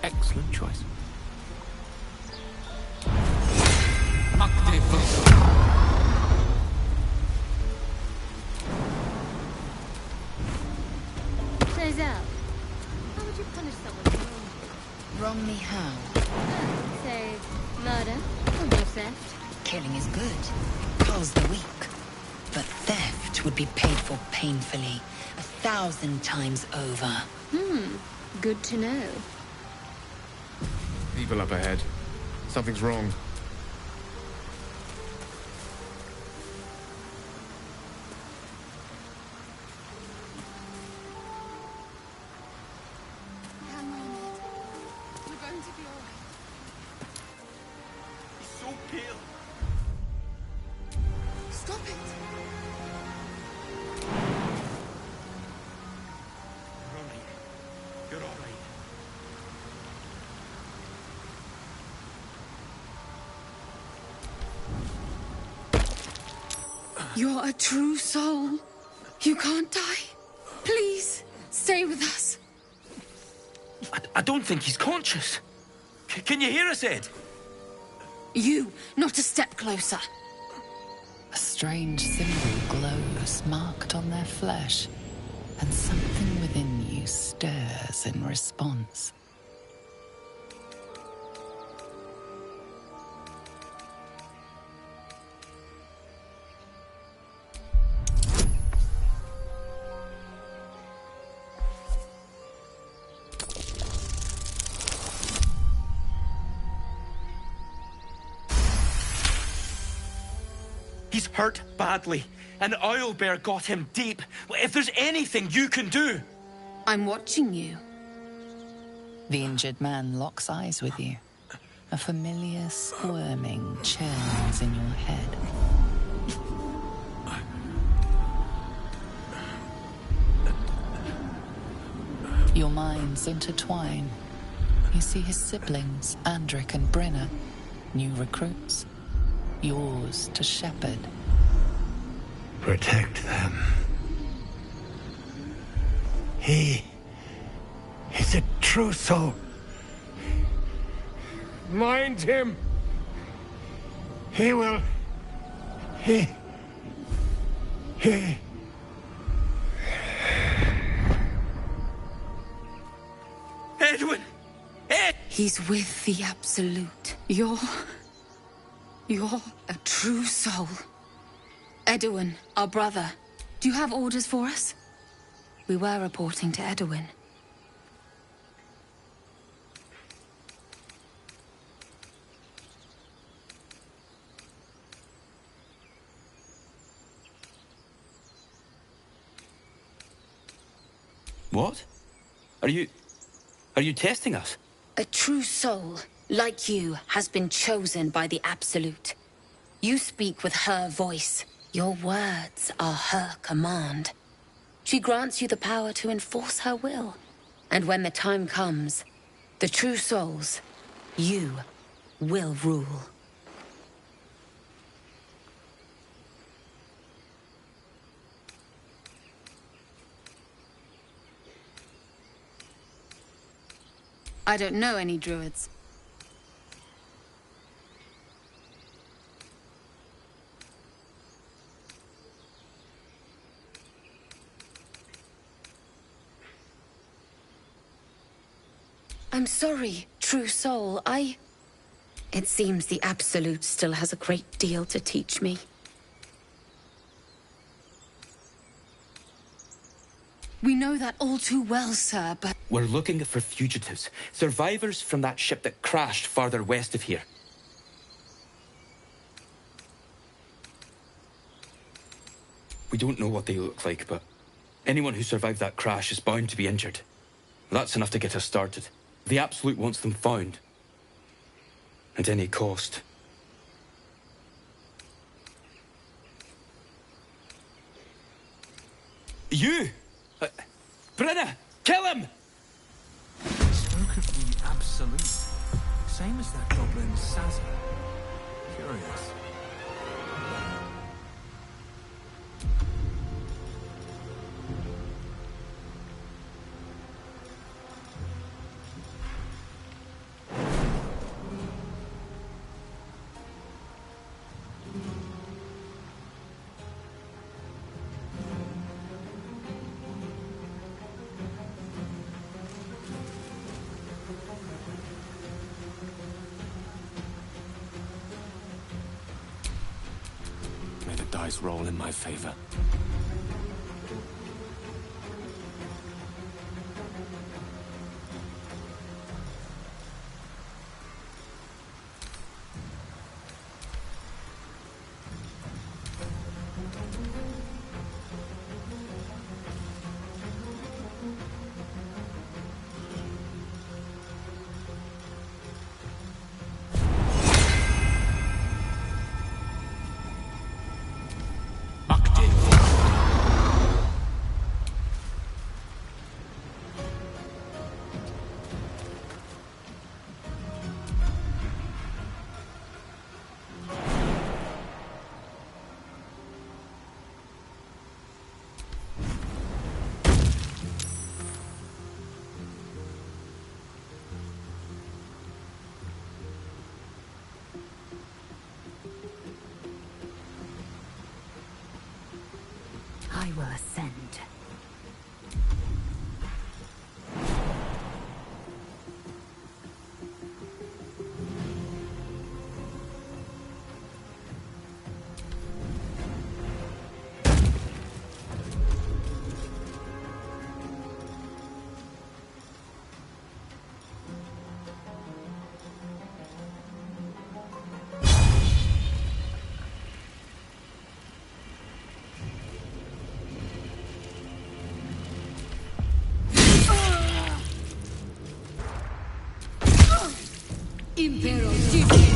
Speaker 5: Excellent choice.
Speaker 3: Giselle, how would you punish someone
Speaker 15: Wrong me how?
Speaker 3: say, murder or theft?
Speaker 15: Killing is good. Calls the weak. But theft would be paid for painfully, 1,000 times over.
Speaker 3: Good to know.
Speaker 5: People up ahead. Something's wrong.
Speaker 7: You're a true soul. You can't die. Please, stay with us.
Speaker 11: I don't think he's conscious. Can you hear us, Ed?
Speaker 7: You, not a step closer.
Speaker 1: A strange symbol glows, marked on their flesh, and something within you stirs in response.
Speaker 11: He's hurt badly. An owlbear got him deep. If there's anything you can do...
Speaker 7: I'm watching you.
Speaker 1: The injured man locks eyes with you. A familiar squirming churns in your head. Your minds intertwine. You see his siblings, Andric and Brenna, new recruits. Yours to shepherd.
Speaker 8: Protect them. He is a true soul. Mind him. He will. He.
Speaker 11: Edwin! Ed!
Speaker 7: He's with the Absolute. You're a true soul. Edwin, our brother. Do you have orders for us? We were reporting to Edwin.
Speaker 11: What? Are you testing us?
Speaker 7: A true soul, like you, has been chosen by the Absolute. You speak with her voice. Your words are her command. She grants you the power to enforce her will. And when the time comes, the true souls, you, will rule. I don't know any druids. I'm sorry, true soul. It seems the Absolute still has a great deal to teach me. We know that all too well, sir, but...
Speaker 11: We're looking for fugitives. Survivors from that ship that crashed farther west of here. We don't know what they look like, but anyone who survived that crash is bound to be injured. That's enough to get us started. The Absolute wants them found. At any cost. You! Brenna! Kill him!
Speaker 10: Spoke of the Absolute. Same as that goblin Sazza. Curious.
Speaker 5: Roll in my favor.
Speaker 17: I will ascend.
Speaker 16: Impero defeated.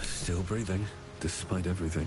Speaker 22: Still breathing, despite everything.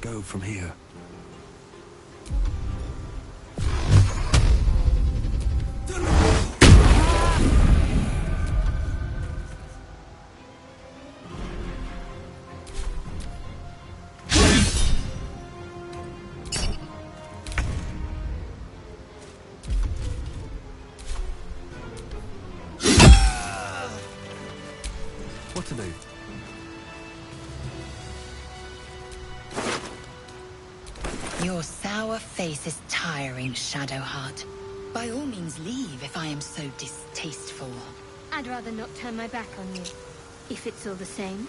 Speaker 22: go from here? What to do?
Speaker 15: Your sour face is tiring, Shadowheart. By all means leave if I am so distasteful.
Speaker 3: I'd rather not turn my back on you, if it's all the same.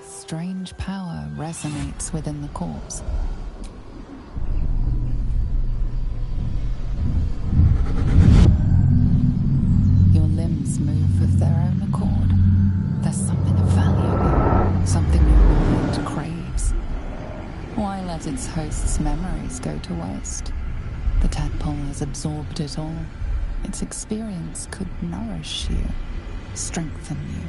Speaker 1: Strange power resonates within the corpse. Your limbs move of their own accord. There's something of value, something your mind craves. Why let its host's memories go to waste? The tadpole has absorbed it all. Its experience could nourish you, strengthen you.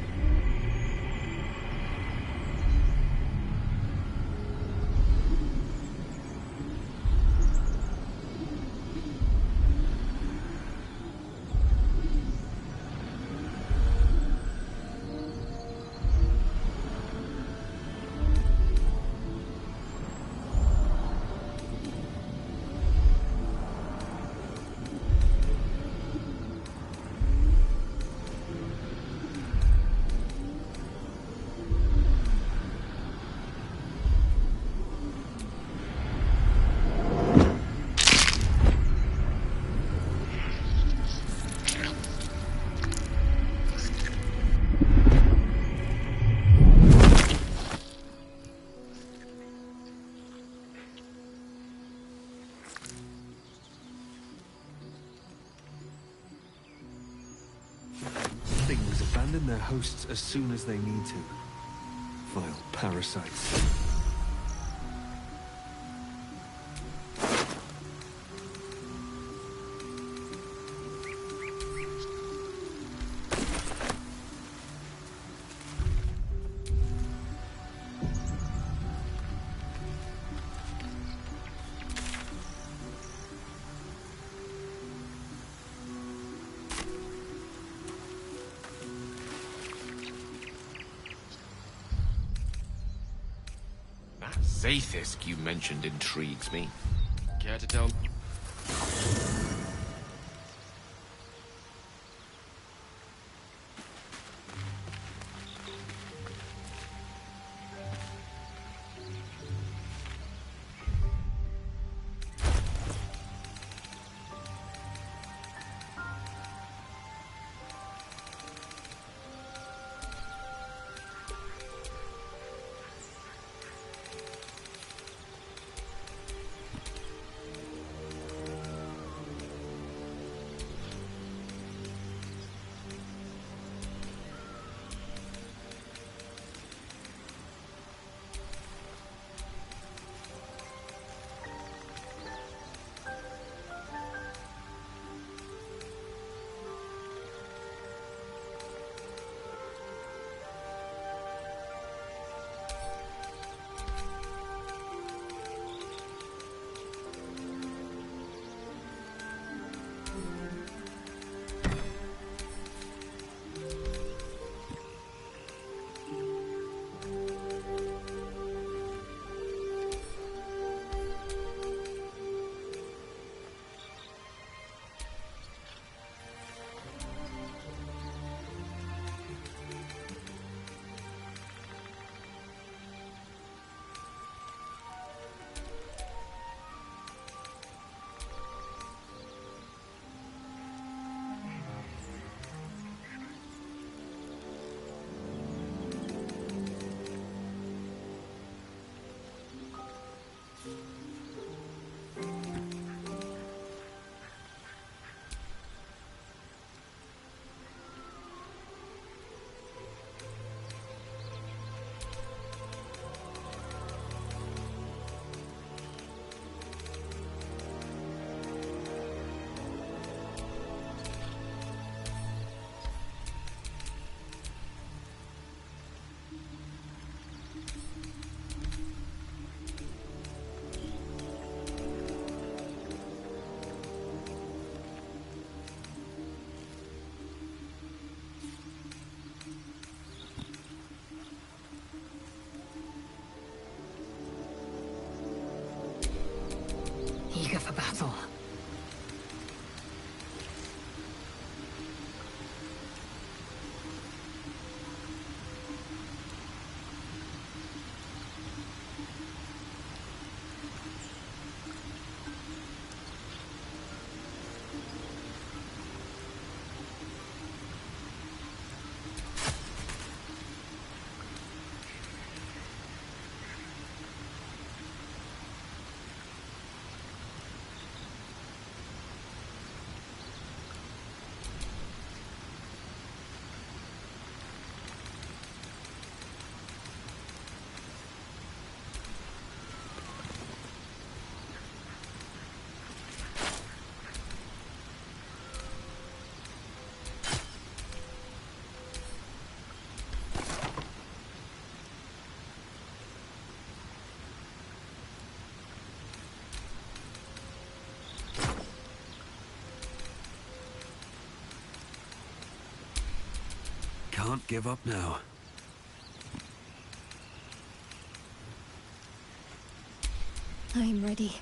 Speaker 22: Things abandon their hosts as soon as they need to. Vile parasites.
Speaker 5: Zaithisk you mentioned intrigues me. Care to tell?
Speaker 22: Can't give up now.
Speaker 3: I'm ready.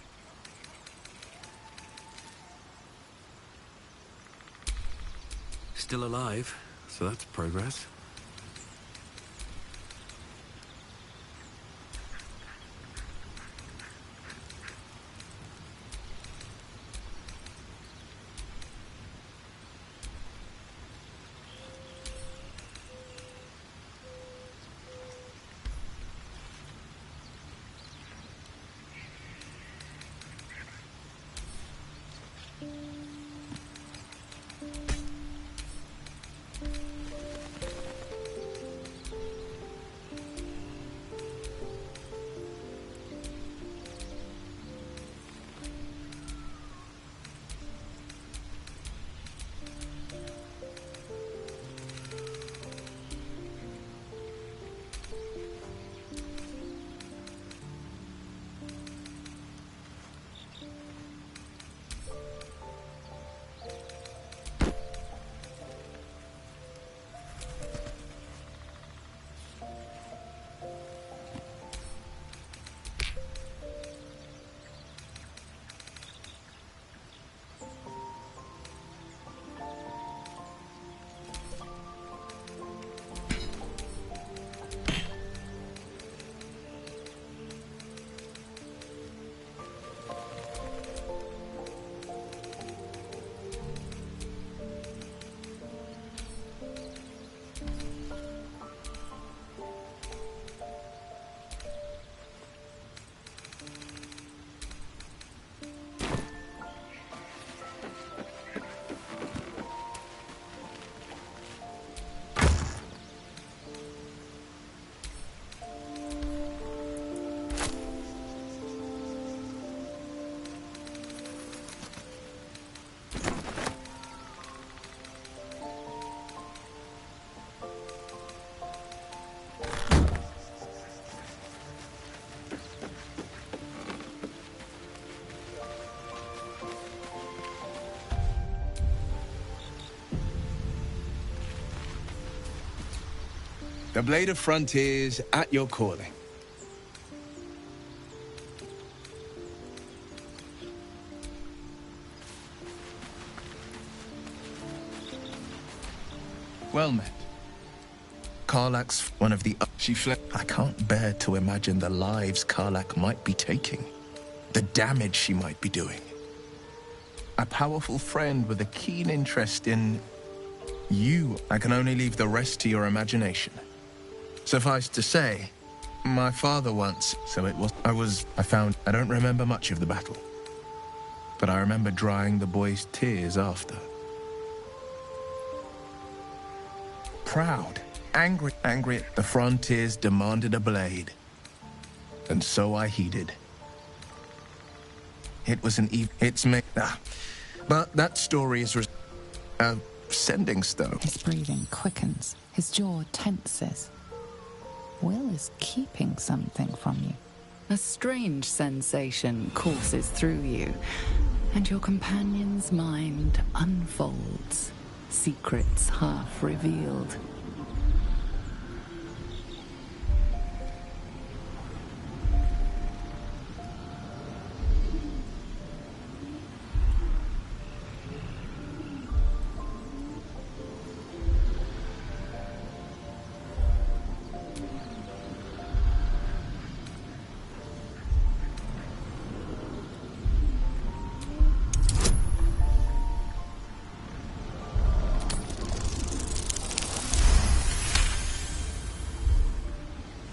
Speaker 22: Still alive, so that's progress.
Speaker 10: The Blade of Frontiers at your calling. Well met. Karlach's one of the... She fled. I can't bear to imagine the lives Karlach might be taking. The damage she might be doing. A powerful friend with a keen interest in... you. I can only leave the rest to your imagination. Suffice to say, my father once, so it was... I don't remember much of the battle. But I remember drying the boy's tears after. Proud, angry, the Frontiers demanded a blade. And so I heeded. It was it's me. But that story is a sending stone.
Speaker 1: His breathing quickens. His jaw tenses. Will is keeping something from you. A strange sensation courses through you, and your companion's mind unfolds, secrets half revealed.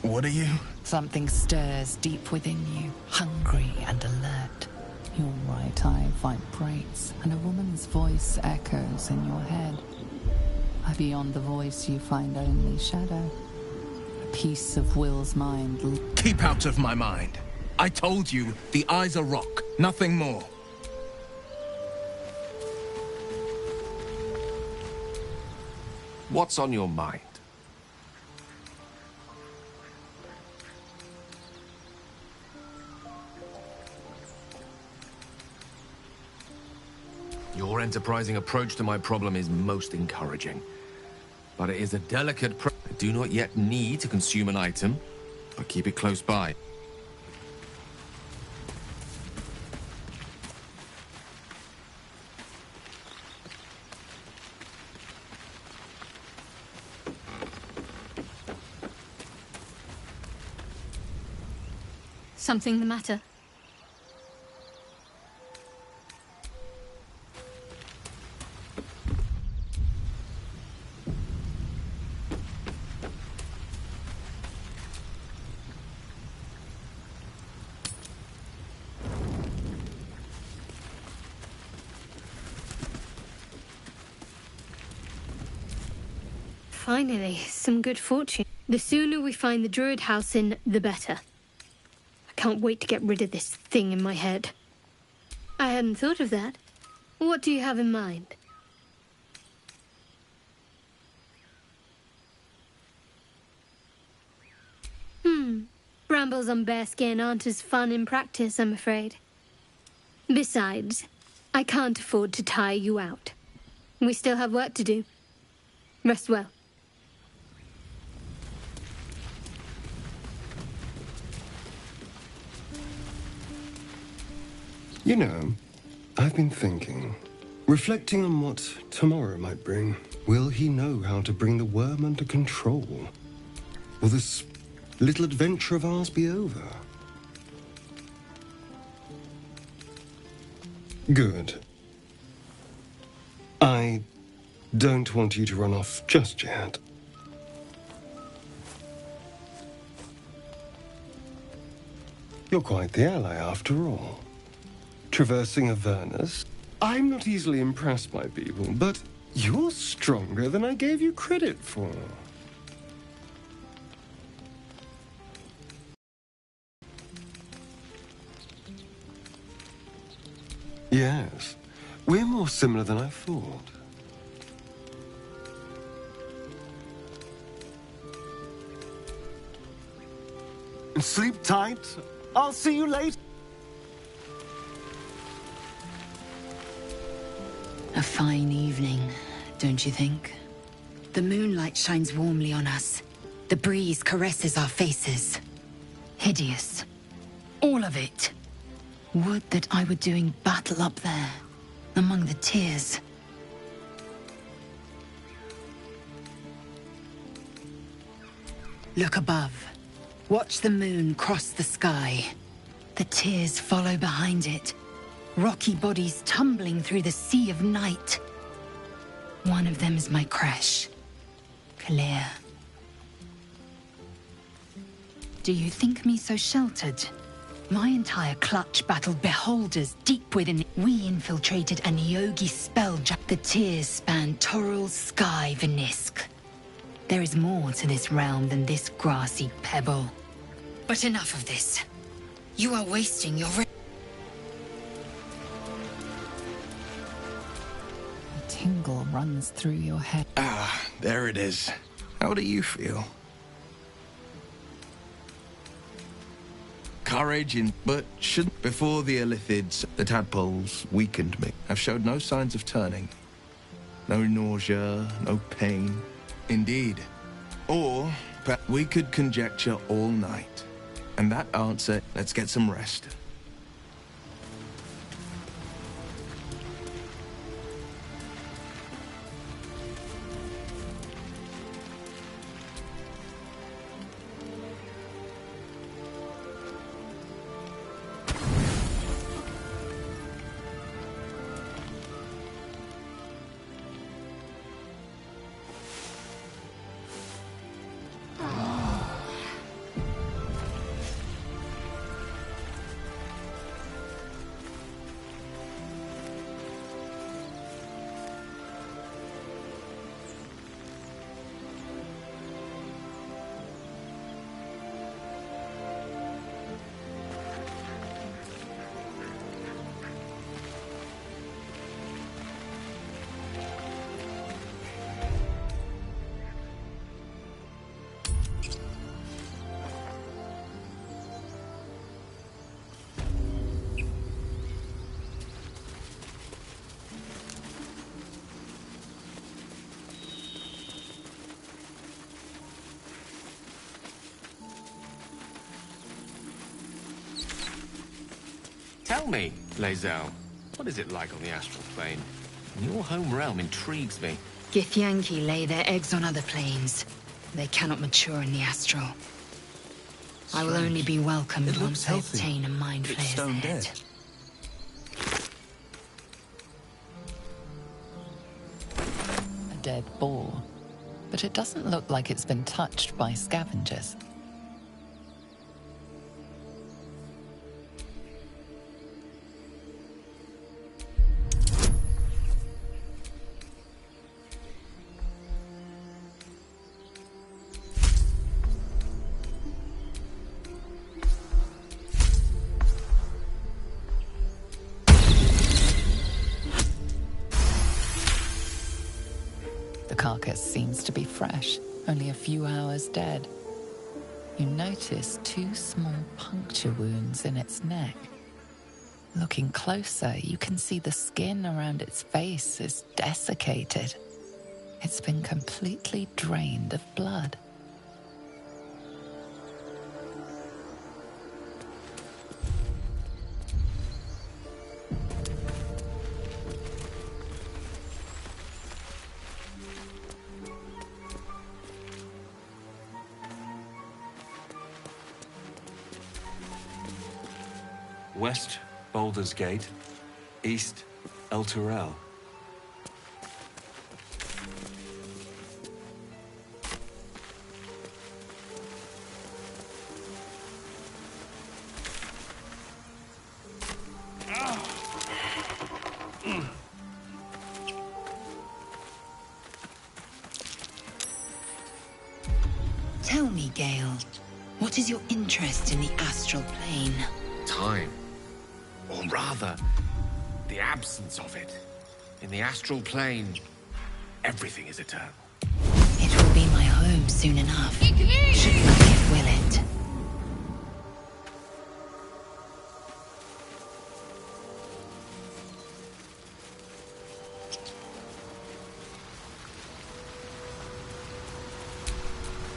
Speaker 10: What are you?
Speaker 1: Something stirs deep within you, hungry and alert. Your right eye vibrates, and a woman's voice echoes in your head. Beyond the voice, you find only shadow. A piece of Will's mind.
Speaker 10: Keep out of my mind. I told you, the eyes are rock, nothing more.
Speaker 5: What's on your mind? Your enterprising approach to my problem is most encouraging. but it is a delicate I do not yet need to consume an item, but keep it close by.
Speaker 3: Something the matter? Finally, some good fortune. The sooner we find the Druid house in, the better. I can't wait to get rid of this thing in my head. I hadn't thought of that. What do you have in mind? Brambles on bearskin aren't as fun in practice, I'm afraid. Besides, I can't afford to tire you out. We still have work to do. Rest well.
Speaker 12: You know, I've been thinking, reflecting on what tomorrow might bring. Will he know how to bring the worm under control? Will this little adventure of ours be over? Good. I don't want you to run off just yet. You're quite the ally after all. Traversing Avernus. I'm not easily impressed by people, but you're stronger than I gave you credit for. Yes, we're more similar than I thought. Sleep tight. I'll see you later.
Speaker 15: A fine evening, don't you think? The moonlight shines warmly on us. The breeze caresses our faces. Hideous. All of it. Would that I were doing battle up there, among the tears. Look above. Watch the moon cross the sky. The tears follow behind it. Rocky bodies tumbling through the sea of night. One of them is my crash. Clear. Do you think me so sheltered? My entire clutch battled beholders deep within it. We infiltrated an Yogi spelljack. The tears span Toral's sky, Venisk. There is more to this realm than this grassy pebble. But enough of this. You are wasting your...
Speaker 1: A tingle runs through your head.
Speaker 10: Ah, there it is. How do you feel? Courage in... But should... Before the Illithids, the tadpoles weakened me. I've showed no signs of turning. No nausea, no pain. Indeed. Or, we could conjecture all night. And that answer, let's get some rest.
Speaker 5: Tell me, Lae'zel, what is it like on the astral plane? Your home realm intrigues me.
Speaker 15: Githyanki lay their eggs on other planes. They cannot mature in the astral. I will only be welcomed once I obtain a mind flayer's head.
Speaker 1: A dead boar, but it doesn't look like it's been touched by scavengers. The carcass seems to be fresh, only a few hours dead. You notice 2 small puncture wounds in its neck. Looking closer, you can see the skin around its face is desiccated. It's been completely drained of blood.
Speaker 22: West, Baldur's Gate. East, El Turel.
Speaker 15: Tell me, Gale, what is your interest in the astral plane?
Speaker 5: Time. Or rather, the absence of it. In the astral plane, everything is eternal.
Speaker 15: It will be my home soon enough. Should my gift will it?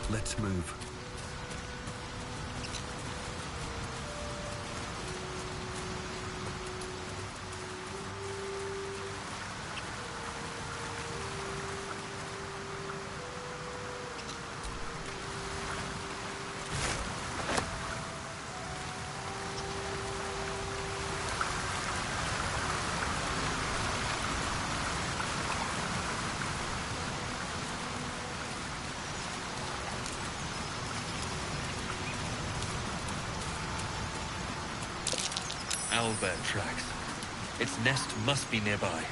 Speaker 22: Let's move.
Speaker 18: Owlbear tracks. Its nest must be nearby.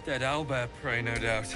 Speaker 18: Dead owlbear prey, no doubt.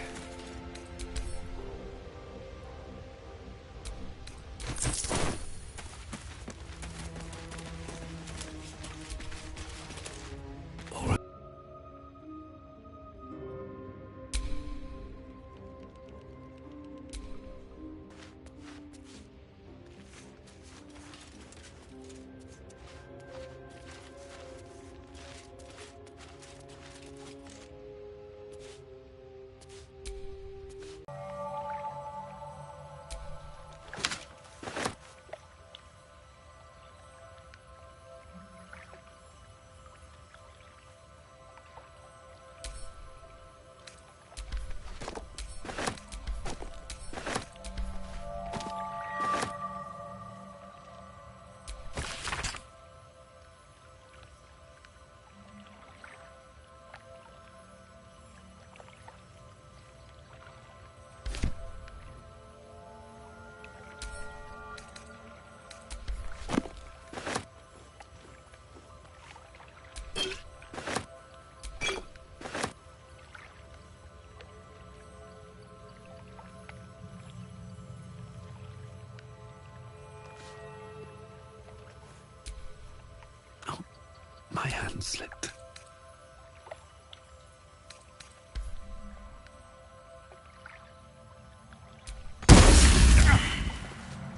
Speaker 22: My hand slipped.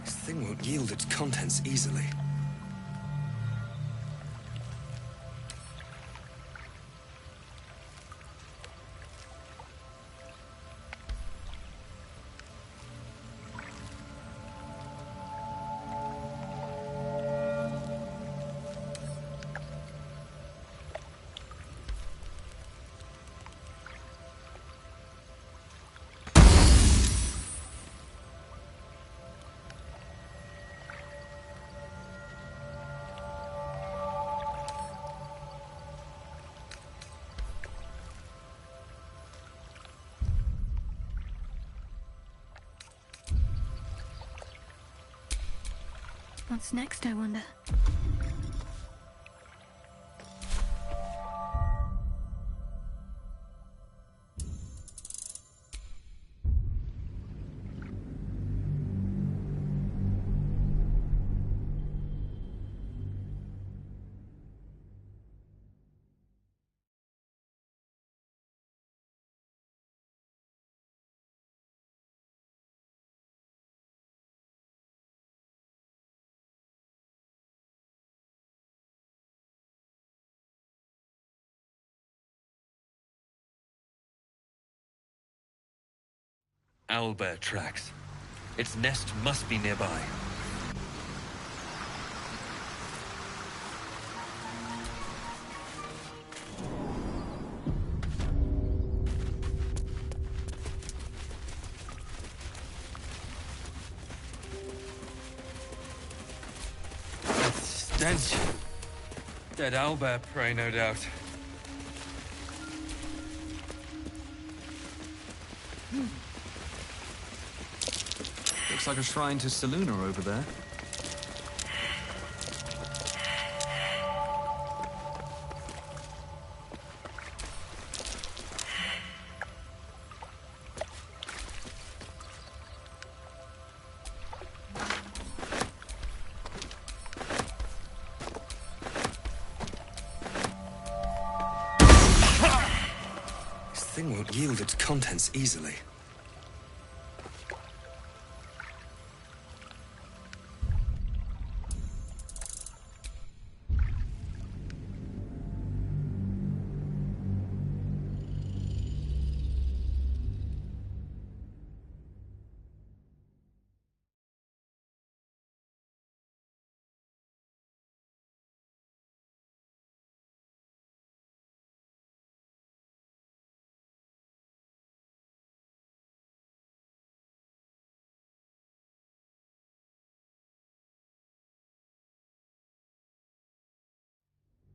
Speaker 18: This thing
Speaker 22: thing won't yield its contents easily.
Speaker 3: What's next, I wonder?
Speaker 4: Owlbear tracks. Its nest must be nearby. That stench. Dead owlbear prey, no doubt.
Speaker 22: Looks like a shrine to Seluna over there. This thing won't yield its contents easily.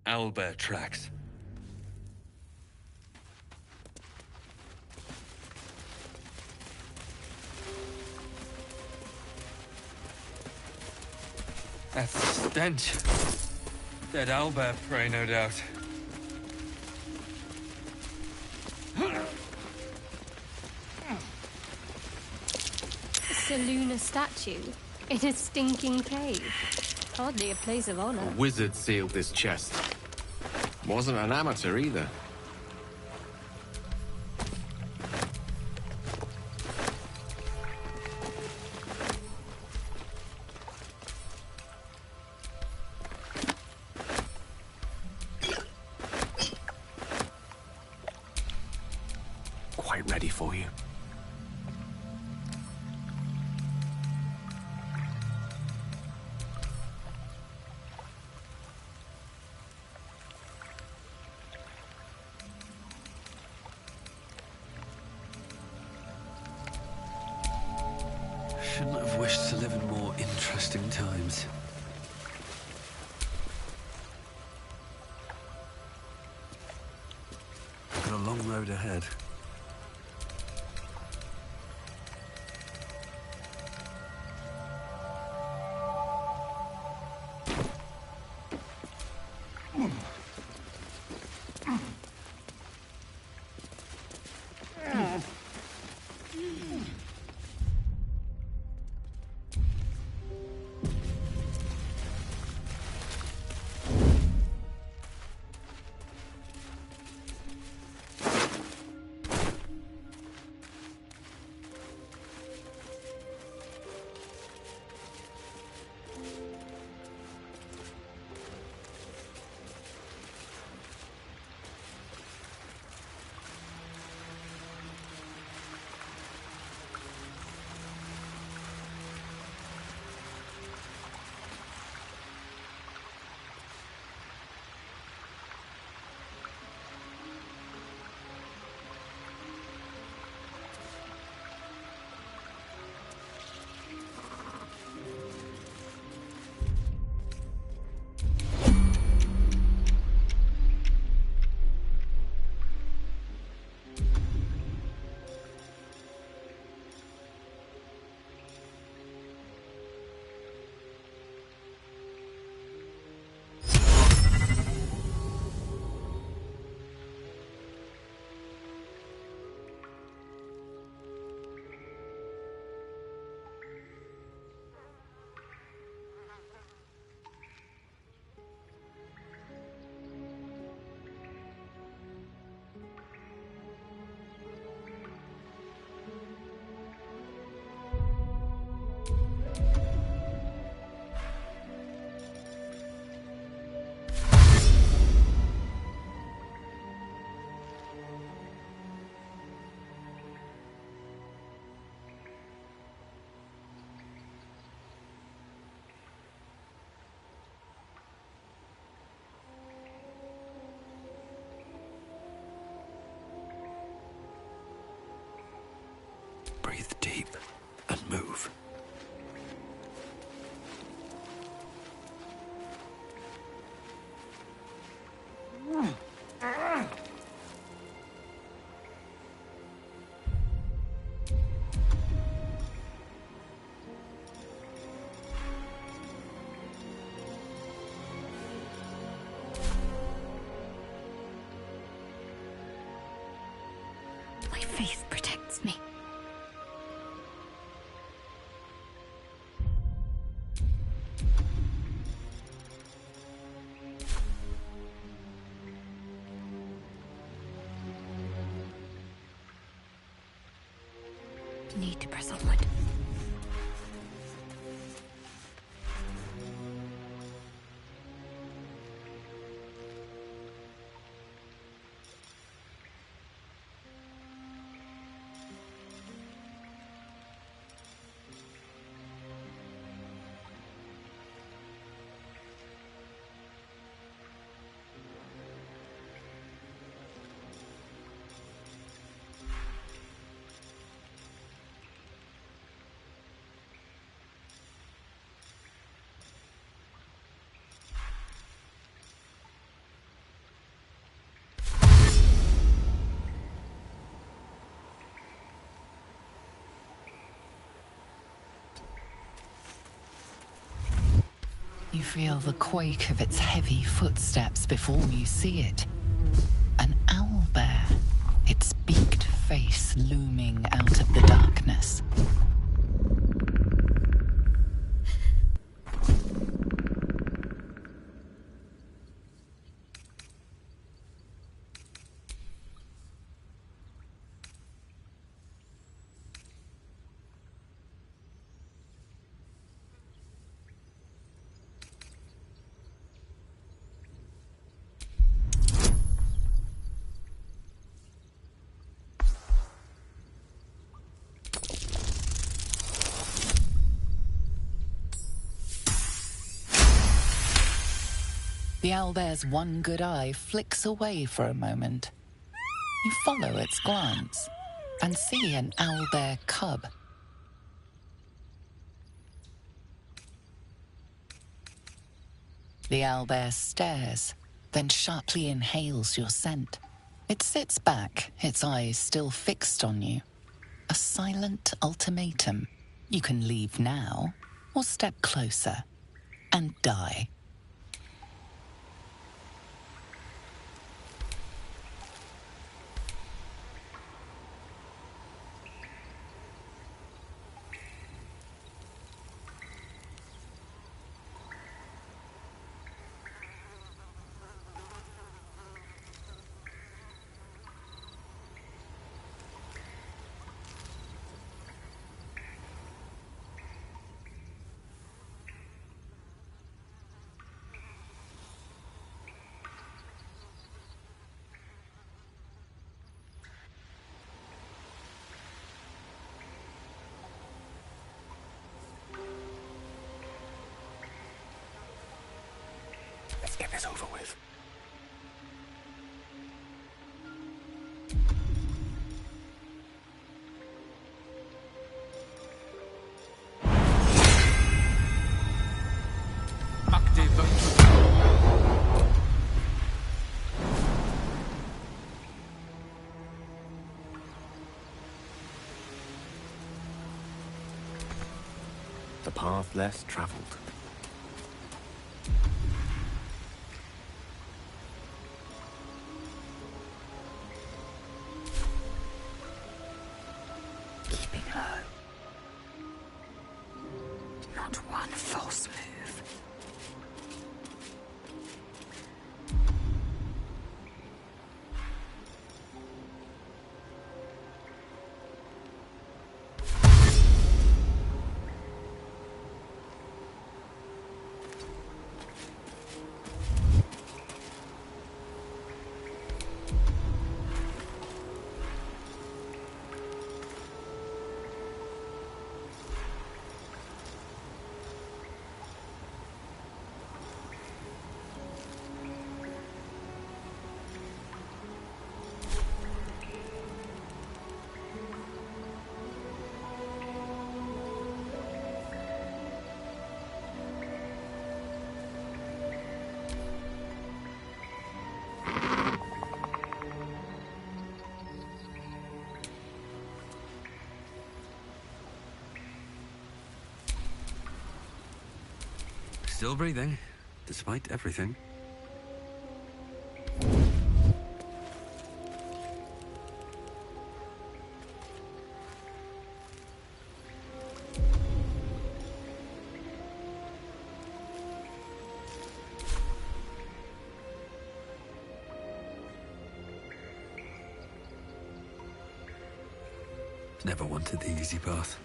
Speaker 4: Owlbear tracks. That stench. Dead owlbear prey, no doubt.
Speaker 3: Seluna statue in a stinking cave. Hardly a place of honor.
Speaker 5: A wizard sealed this chest. Wasn't an amateur either. Quite ready for you.
Speaker 22: Shouldn't have wished to live in more interesting times. Got a long road ahead. Breathe deep and move.
Speaker 2: My faith protects me. Need to press onward.
Speaker 1: You feel the quake of its heavy footsteps before you see it. An owlbear, its beaked face looming out of the darkness. The owlbear's one good eye flicks away for a moment. You follow its glance and see an owlbear cub. The owlbear stares, then sharply inhales your scent. It sits back, its eyes still fixed on you. A silent ultimatum. You can leave now, or step closer and die.
Speaker 8: Let's get this over with. The path less traveled.
Speaker 15: Keeping low. Not one false move.
Speaker 4: Still breathing, despite everything. Never wanted the easy path.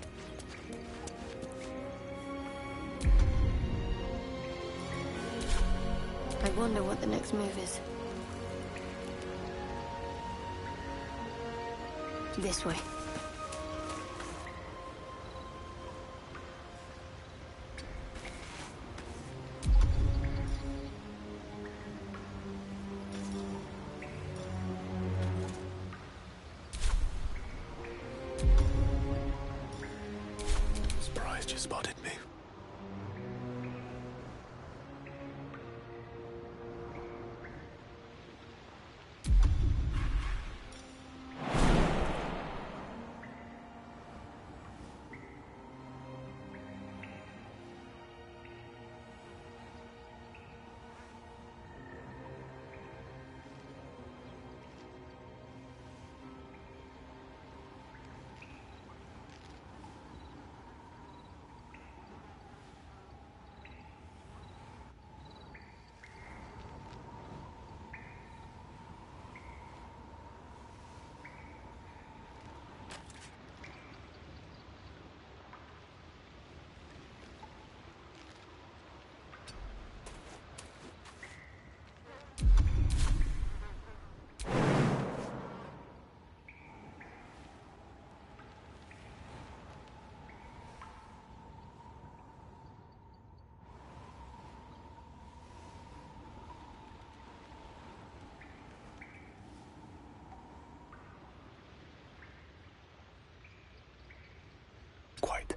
Speaker 13: I wonder what the next move is. This way.
Speaker 8: Surprised you spotted me. Quite.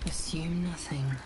Speaker 1: Assume nothing.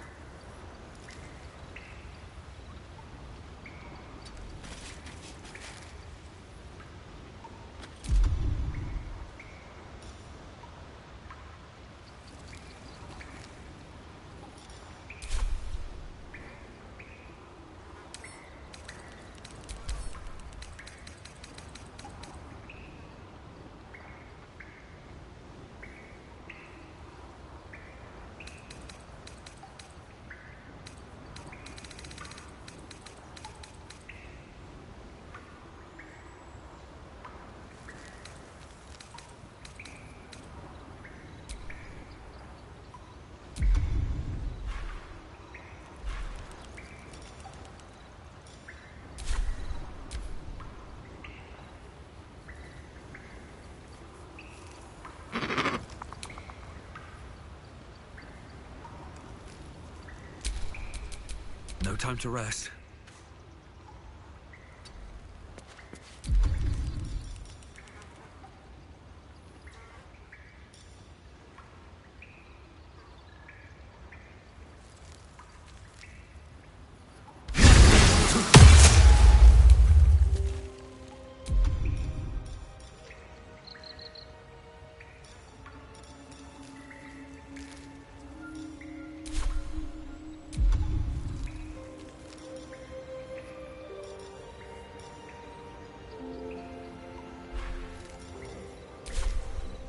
Speaker 4: No time to rest.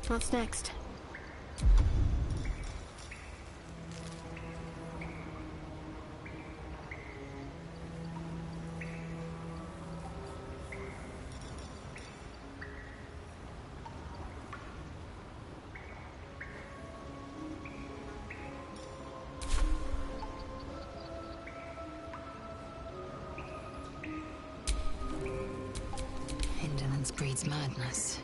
Speaker 13: What's next?
Speaker 1: Indolence breeds madness.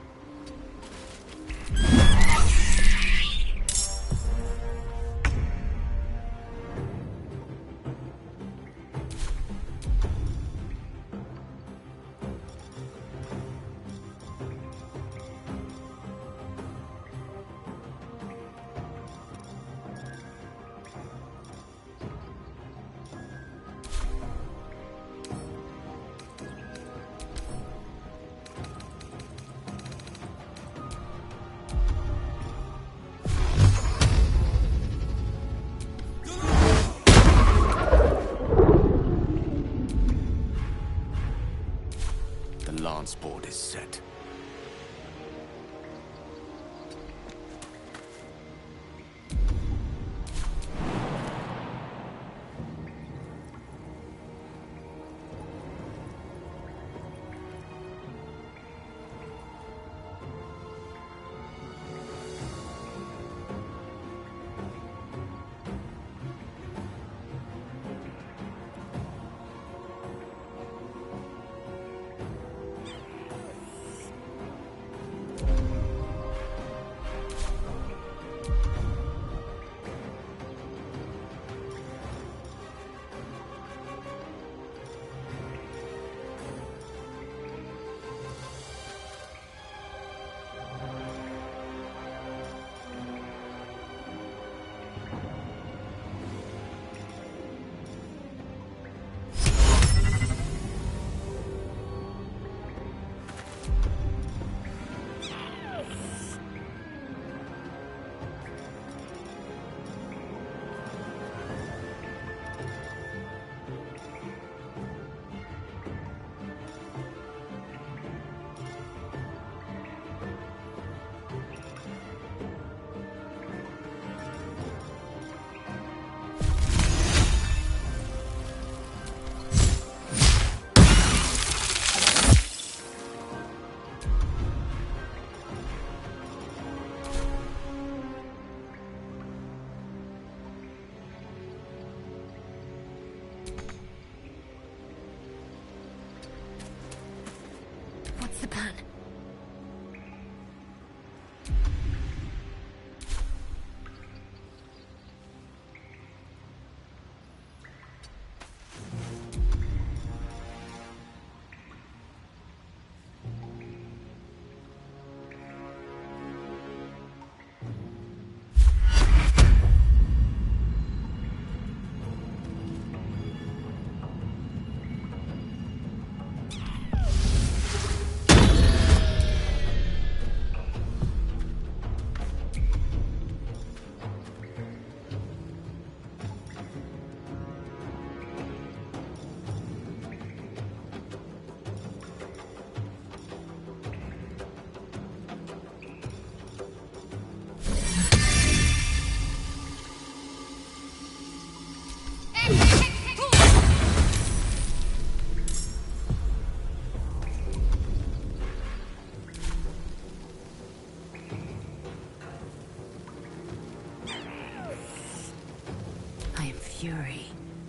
Speaker 15: fury.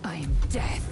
Speaker 15: I am death.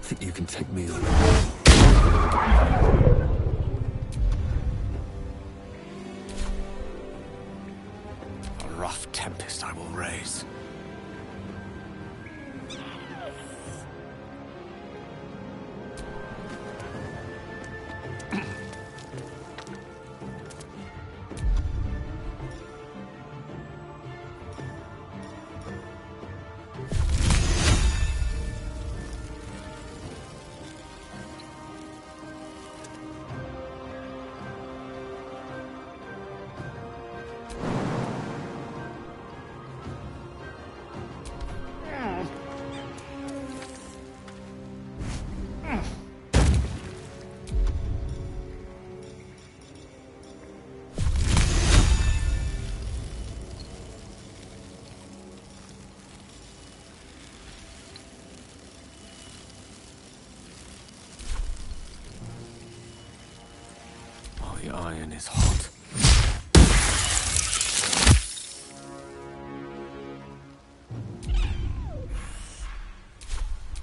Speaker 22: Think you can take me on?
Speaker 8: A rough tempest I will raise.
Speaker 22: The iron is hot.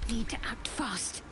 Speaker 15: Need to act fast.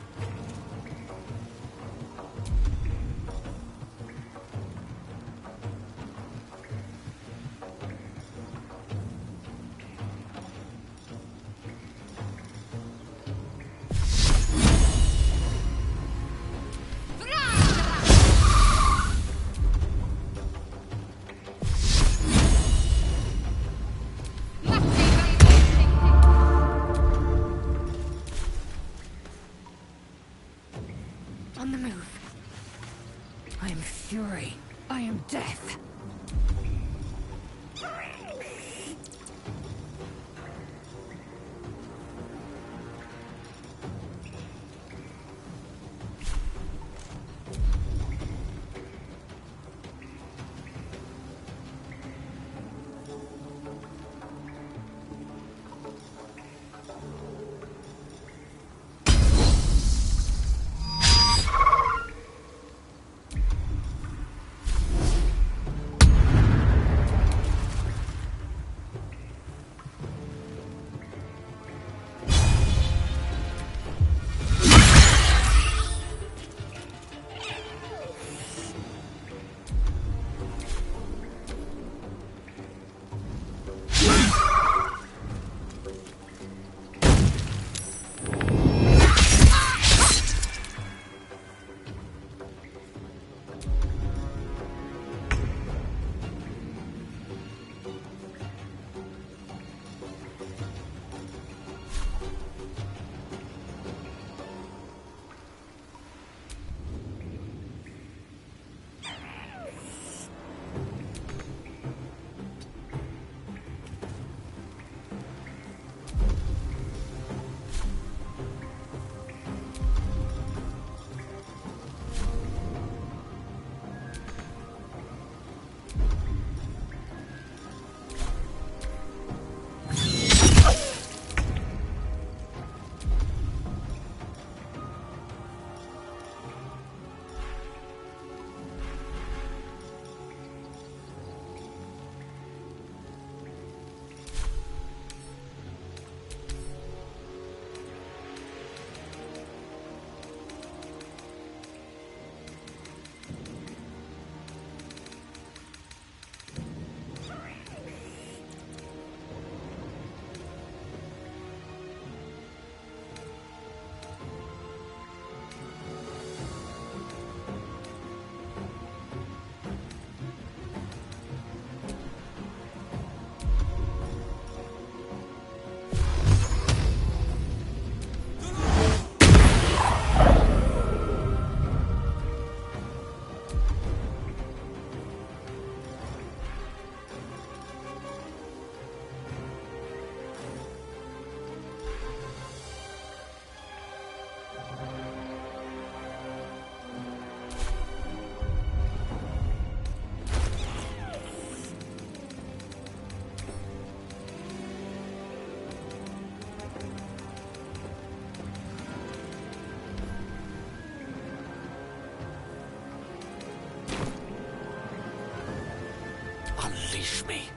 Speaker 8: with me.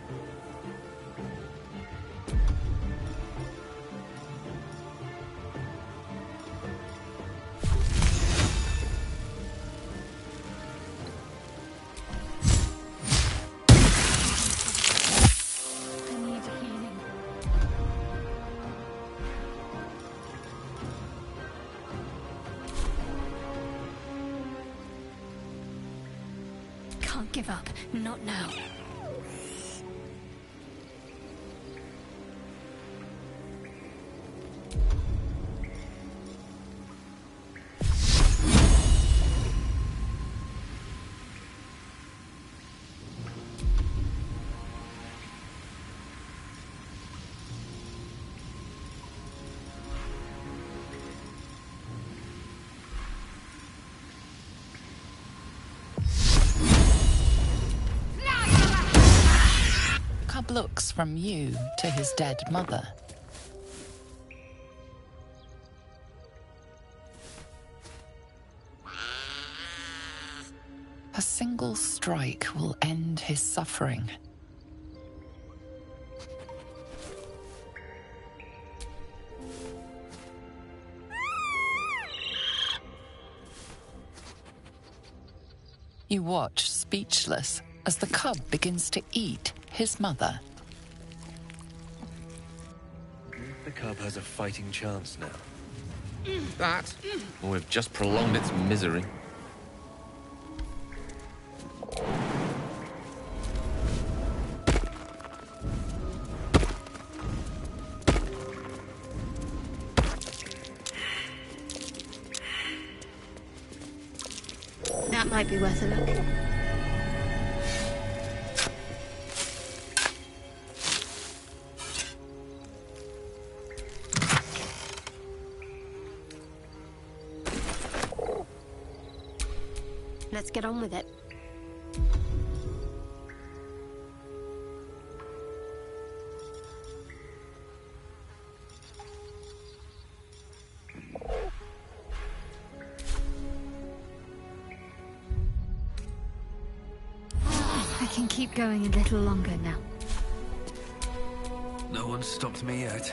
Speaker 13: Can't give up. Not now.
Speaker 1: Cub looks from you to his dead mother. A single strike will end his suffering. You watch, speechless, as the cub begins to eat his mother.
Speaker 22: The cub has a fighting chance now.
Speaker 5: That, or we've just prolonged its misery.
Speaker 13: That might be worth a look. Let's get on with it.
Speaker 3: I can keep going a little longer now.
Speaker 22: No one's stopped me yet.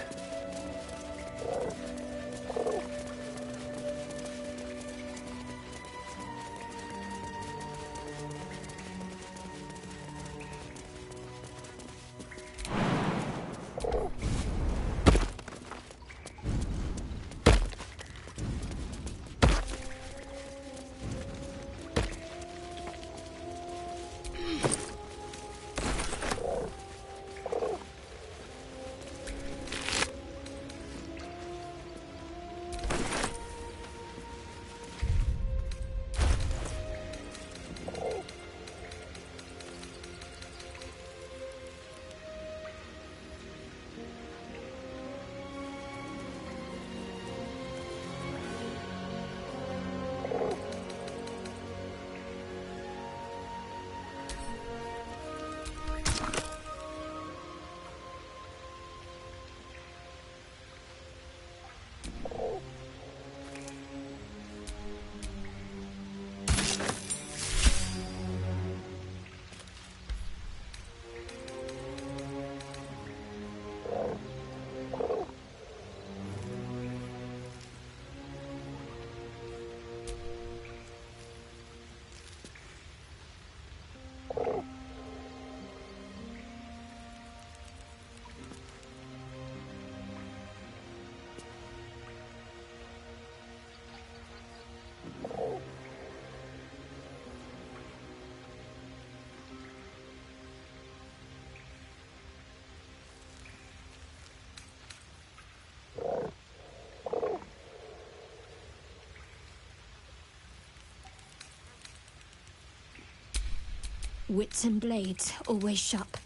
Speaker 13: Wits and blades, always sharp.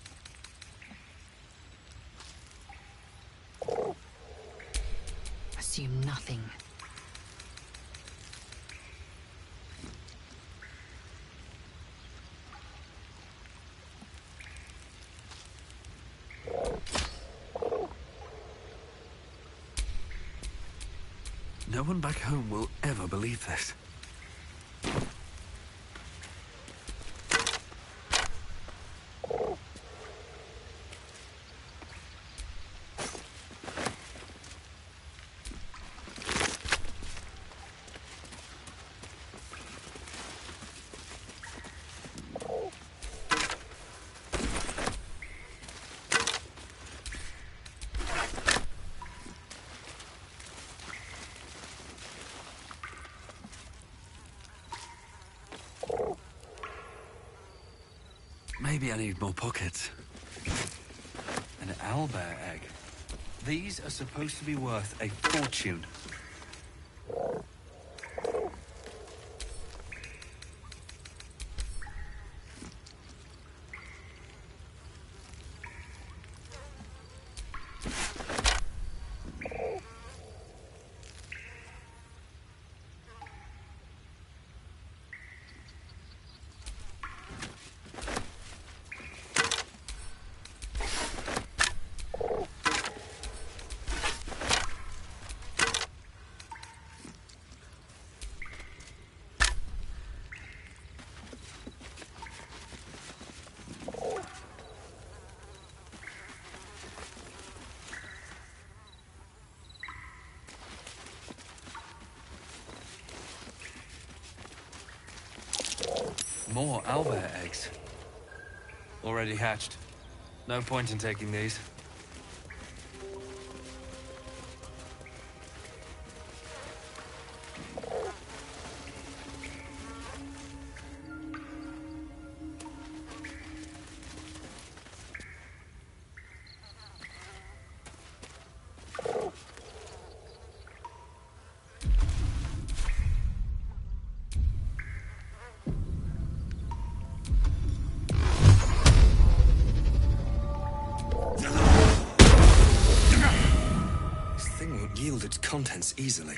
Speaker 1: Assume nothing.
Speaker 22: No one back home will ever believe this.
Speaker 4: Maybe I need more pockets. An owlbear egg. These are supposed to be worth a fortune. More owlbear eggs. Already hatched. No point in taking these.
Speaker 22: This thing won't yield its contents easily.